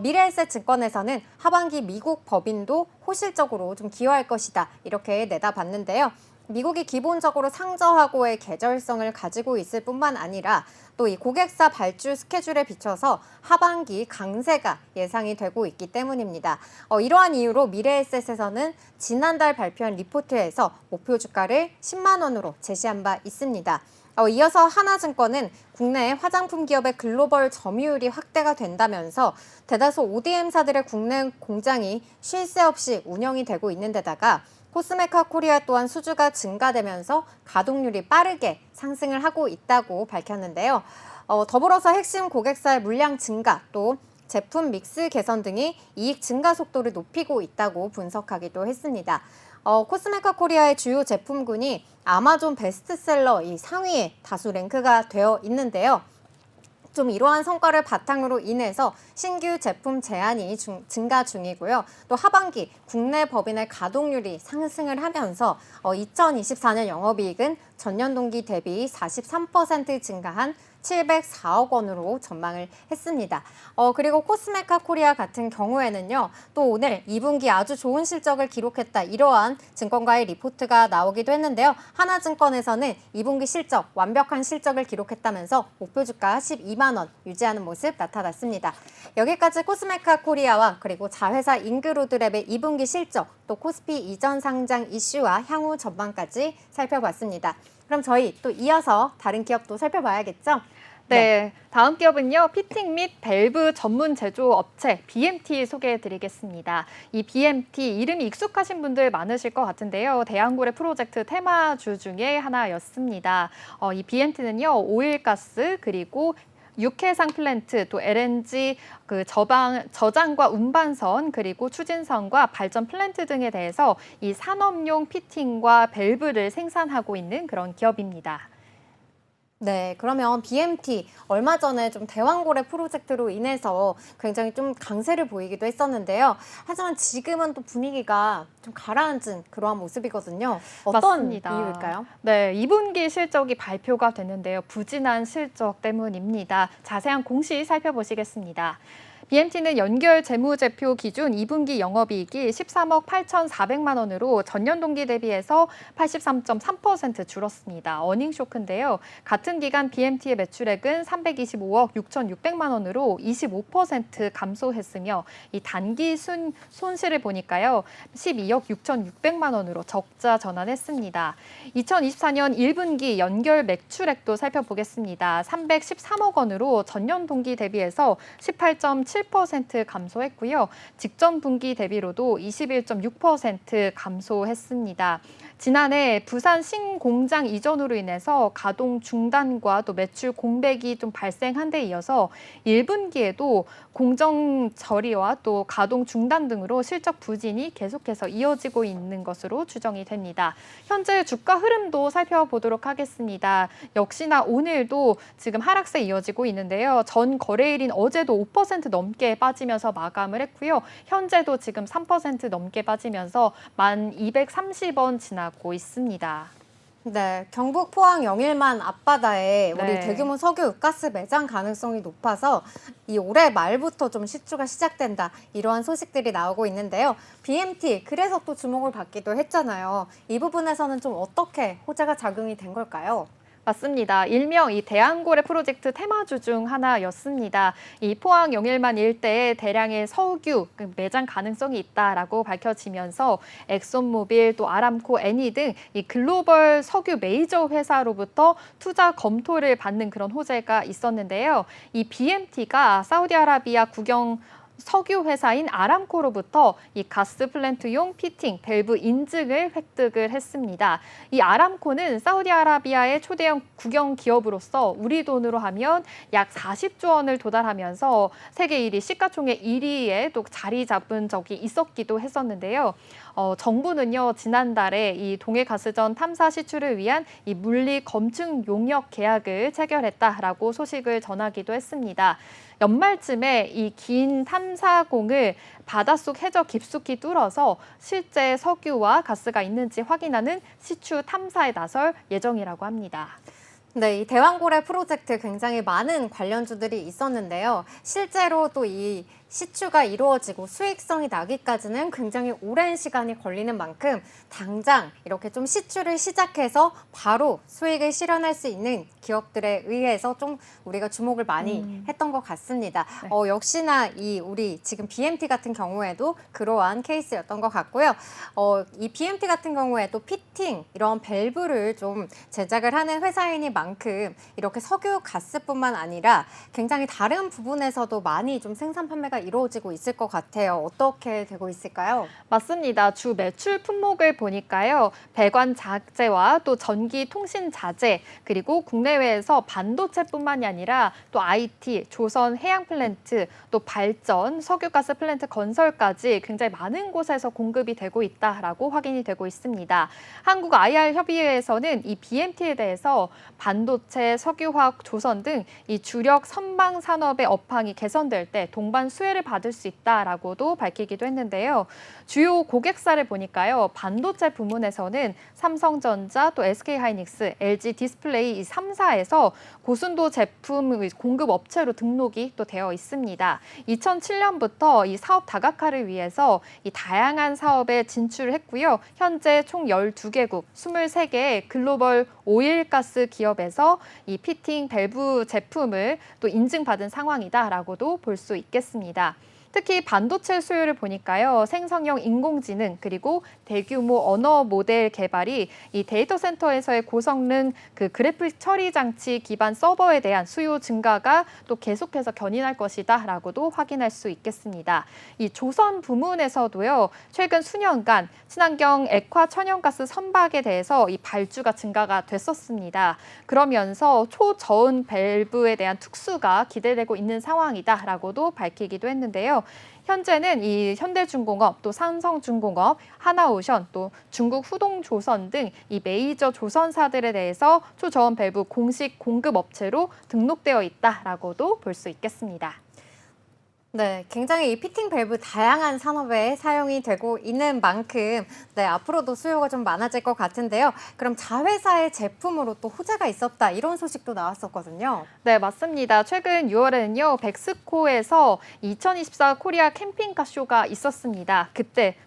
미래에셋증권에서는 하반기 미국 법인도 호실적으로 좀 기여할 것이다 이렇게 내다봤는데요. 미국이 기본적으로 상저하고의 계절성을 가지고 있을 뿐만 아니라 또 이 고객사 발주 스케줄에 비춰서 하반기 강세가 예상이 되고 있기 때문입니다. 이러한 이유로 미래에셋에서는 지난달 발표한 리포트에서 목표 주가를 10만 원으로 제시한 바 있습니다. 이어서 하나증권은 국내 화장품 기업의 글로벌 점유율이 확대가 된다면서 대다수 ODM사들의 국내 공장이 쉴 새 없이 운영이 되고 있는 데다가 코스메카 코리아 또한 수주가 증가되면서 가동률이 빠르게 상승을 하고 있다고 밝혔는데요. 더불어서 핵심 고객사의 물량 증가 또 제품 믹스 개선 등이 이익 증가 속도를 높이고 있다고 분석하기도 했습니다. 코스메카 코리아의 주요 제품군이 아마존 베스트셀러 이 상위에 다수 랭크가 되어 있는데요. 좀 이러한 성과를 바탕으로 인해서 신규 제품 제안이 증가 중이고요. 또 하반기 국내 법인의 가동률이 상승을 하면서 2024년 영업이익은 전년 동기 대비 43% 증가한 704억 원으로 전망을 했습니다. 그리고 코스메카 코리아 같은 경우에는요. 또 오늘 2분기 아주 좋은 실적을 기록했다. 이러한 증권가의 리포트가 나오기도 했는데요. 하나증권에서는 2분기 실적, 완벽한 실적을 기록했다면서 목표 주가 12만 원 유지하는 모습 나타났습니다. 여기까지 코스메카 코리아와 그리고 자회사 잉그로드랩의 2분기 실적, 또 코스피 이전 상장 이슈와 향후 전망까지 살펴봤습니다. 그럼 저희 또 이어서 다른 기업도 살펴봐야겠죠? 네, 다음 기업은요. 피팅 및 밸브 전문 제조 업체 BMT 소개해드리겠습니다. 이 BMT 이름이 익숙하신 분들 많으실 것 같은데요. 대한고래 프로젝트 테마주 중에 하나였습니다. 이 BMT는요. 오일가스 그리고 육해상 플랜트, 또 LNG 저장과 운반선, 그리고 추진선과 발전 플랜트 등에 대해서 이 산업용 피팅과 밸브를 생산하고 있는 그런 기업입니다. 네, 그러면 BMT 얼마 전에 좀 대왕고래 프로젝트로 인해서 굉장히 좀 강세를 보이기도 했었는데요. 하지만 지금은 또 분위기가 좀 가라앉은 그러한 모습이거든요. 어떤 맞습니다. 이유일까요? 네, 2분기 실적이 발표가 됐는데요. 부진한 실적 때문입니다. 자세한 공시 살펴보시겠습니다. BMT는 연결 재무제표 기준 2분기 영업이익이 13억 8,400만 원으로 전년 동기 대비해서 83.3% 줄었습니다. 어닝 쇼크인데요. 같은 기간 BMT의 매출액은 325억 6,600만 원으로 25% 감소했으며 이 단기 손실을 보니까요. 12억 6,600만 원으로 적자 전환했습니다. 2024년 1분기 연결 매출액도 살펴보겠습니다. 313억 원으로 전년 동기 대비해서 18.7% 21.7% 감소했고요. 직전 분기 대비로도 21.6% 감소했습니다. 지난해 부산 신공장 이전으로 인해서 가동 중단과 또 매출 공백이 좀 발생한 데 이어서 1분기에도 공정 처리와 또 가동 중단 등으로 실적 부진이 계속해서 이어지고 있는 것으로 추정이 됩니다. 현재 주가 흐름도 살펴보도록 하겠습니다. 역시나 오늘도 지금 하락세 이어지고 있는데요. 전 거래일인 어제도 5% 넘게 빠지면서 마감을 했고요. 현재도 지금 3% 넘게 빠지면서 1,230원 지나고 있습니다. 네, 경북 포항 영일만 앞바다에 우리 네. 대규모 석유 윽가스 매장 가능성이 높아서 이 올해 말부터 좀 시추가 시작된다 이러한 소식들이 나오고 있는데요. BMT 그래서 또 주목을 받기도 했잖아요. 이 부분에서는 좀 어떻게 호재가 작용이 된 걸까요? 맞습니다. 일명 이 대한고래 프로젝트 테마주 중 하나였습니다. 이 포항 영일만 일대에 대량의 석유 매장 가능성이 있다라고 밝혀지면서 엑손모빌, 또 아람코, 애니 등 이 글로벌 석유 메이저 회사로부터 투자 검토를 받는 그런 호재가 있었는데요. 이 BMT가 사우디아라비아 국영 석유 회사인 아람코로부터 이 가스 플랜트용 피팅, 밸브 인증을 획득을 했습니다. 이 아람코는 사우디아라비아의 초대형 국영 기업으로서 우리 돈으로 하면 약 40조 원을 도달하면서 세계 1위 시가총액 1위에 또 자리 잡은 적이 있었기도 했었는데요. 정부는요, 지난달에 이 동해가스전 탐사 시추를 위한 이 물리 검증 용역 계약을 체결했다라고 소식을 전하기도 했습니다. 연말쯤에 이 긴 탐사공을 바닷속 해저 깊숙이 뚫어서 실제 석유와 가스가 있는지 확인하는 시추 탐사에 나설 예정이라고 합니다. 네, 이 대왕고래 프로젝트 굉장히 많은 관련주들이 있었는데요. 실제로 또 이 시추가 이루어지고 수익성이 나기까지는 굉장히 오랜 시간이 걸리는 만큼 당장 이렇게 좀 시추를 시작해서 바로 수익을 실현할 수 있는 기업들에 의해서 좀 우리가 주목을 많이 했던 것 같습니다. 네. 역시나 이 우리 지금 BMT 같은 경우에도 그러한 케이스였던 것 같고요. 이 BMT 같은 경우에도 피팅 이런 밸브를 좀 제작을 하는 회사이니 만큼 이렇게 석유 가스뿐만 아니라 굉장히 다른 부분에서도 많이 좀 생산 판매가 이루어지고 있을 것 같아요. 어떻게 되고 있을까요? 맞습니다. 주 매출 품목을 보니까요. 배관 자재와 또 전기 통신 자재, 그리고 국내외에서 반도체뿐만이 아니라 또 IT, 조선 해양 플랜트, 또 발전, 석유가스 플랜트 건설까지 굉장히 많은 곳에서 공급이 되고 있다라고 확인이 되고 있습니다. 한국 IR 협의회에서는 이 BMT에 대해서 반도체, 석유화학, 조선 등 이 주력 선방 산업의 업황이 개선될 때 동반 수혜를 받을 수 있다라고도 밝히기도 했는데요. 주요 고객사를 보니까요. 반도체 부문에서는 삼성전자, 또 SK하이닉스, LG 디스플레이 이 3사에서 고순도 제품 공급 업체로 등록이 또 되어 있습니다. 2007년부터 이 사업 다각화를 위해서 이 다양한 사업에 진출을 했고요. 현재 총 12개국, 23개의 글로벌 오일가스 기업에서 이 피팅 밸브 제품을 또 인증받은 상황이다라고도 볼 수 있겠습니다. 특히 반도체 수요를 보니까요. 생성형 인공지능 그리고 대규모 언어 모델 개발이 이 데이터 센터에서의 고성능 그 그래픽 처리 장치 기반 서버에 대한 수요 증가가 또 계속해서 견인할 것이다라고도 확인할 수 있겠습니다. 이 조선 부문에서도요. 최근 수년간 친환경 액화 천연가스 선박에 대해서 이 발주가 증가가 됐었습니다. 그러면서 초저온 밸브에 대한 특수가 기대되고 있는 상황이다라고도 밝히기도 했는데요. 현재는 이 현대중공업, 또 삼성중공업, 하나오션, 또 중국 후동조선 등 이 메이저 조선사들에 대해서 초저온 밸브 공식 공급 업체로 등록되어 있다라고도 볼 수 있겠습니다. 네, 굉장히 이 피팅 밸브 다양한 산업에 사용이 되고 있는 만큼 네, 앞으로도 수요가 좀 많아질 것 같은데요. 그럼 자회사의 제품으로 또 호재가 있었다 이런 소식도 나왔었거든요. 네, 맞습니다. 최근 6월에는요, 백스코에서 2024 코리아 캠핑카 쇼가 있었습니다. 그때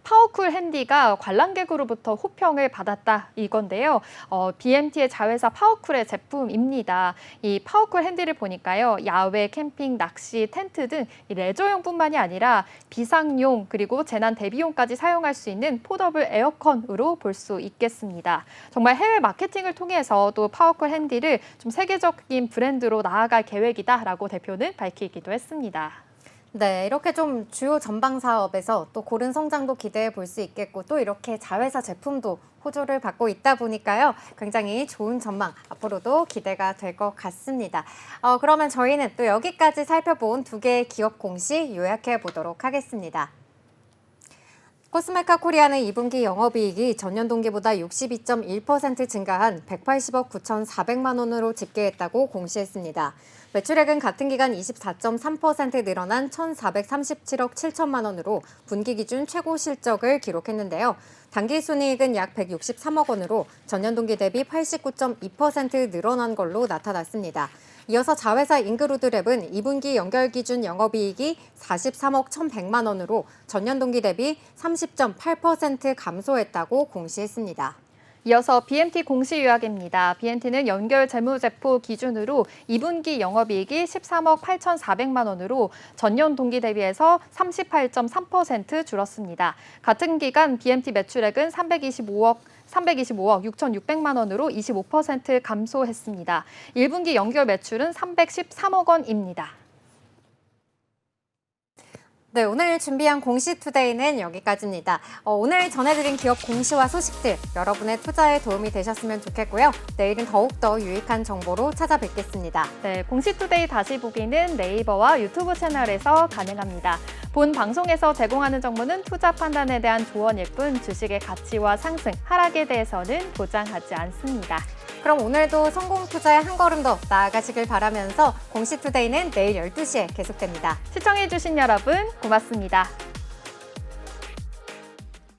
파워쿨 핸디가 관람객으로부터 호평을 받았다 이건데요. BMT의 자회사 파워쿨의 제품입니다. 이 파워쿨 핸디를 보니까요. 야외, 캠핑, 낚시, 텐트 등 레저용뿐만이 아니라 비상용 그리고 재난 대비용까지 사용할 수 있는 포더블 에어컨으로 볼 수 있겠습니다. 정말 해외 마케팅을 통해서 또 파워쿨 핸디를 좀 세계적인 브랜드로 나아갈 계획이다라고 대표는 밝히기도 했습니다. 네, 이렇게 좀 주요 전방 사업에서 또 고른 성장도 기대해 볼 수 있겠고 또 이렇게 자회사 제품도 호조를 받고 있다 보니까요. 굉장히 좋은 전망 앞으로도 기대가 될 것 같습니다. 그러면 저희는 또 여기까지 살펴본 두 개의 기업 공시 요약해 보도록 하겠습니다. 코스메카 코리아는 2분기 영업이익이 전년 동기보다 62.1% 증가한 180억 9,400만 원으로 집계했다고 공시했습니다. 매출액은 같은 기간 24.3% 늘어난 1,437억 7천만 원으로 분기 기준 최고 실적을 기록했는데요. 당기순이익은 약 163억 원으로 전년 동기 대비 89.2% 늘어난 걸로 나타났습니다. 이어서 자회사 잉그루드랩은 2분기 연결 기준 영업이익이 43억 1,100만 원으로 전년 동기 대비 30.8% 감소했다고 공시했습니다. 이어서 BMT 공시 요약입니다. BMT는 연결 재무제표 기준으로 2분기 영업이익이 13억 8,400만 원으로 전년 동기 대비해서 38.3% 줄었습니다. 같은 기간 BMT 매출액은 325억 6,600만 원으로 25% 감소했습니다. 1분기 연결 매출은 313억 원입니다. 네, 오늘 준비한 공시투데이는 여기까지입니다. 오늘 전해드린 기업 공시와 소식들 여러분의 투자에 도움이 되셨으면 좋겠고요. 내일은 더욱더 유익한 정보로 찾아뵙겠습니다. 네, 공시투데이 다시 보기는 네이버와 유튜브 채널에서 가능합니다. 본 방송에서 제공하는 정보는 투자 판단에 대한 조언일 뿐 주식의 가치와 상승, 하락에 대해서는 보장하지 않습니다. 그럼 오늘도 성공 투자에 한 걸음 더 나아가시길 바라면서 공시투데이는 내일 12시에 계속됩니다. 시청해주신 여러분 고맙습니다.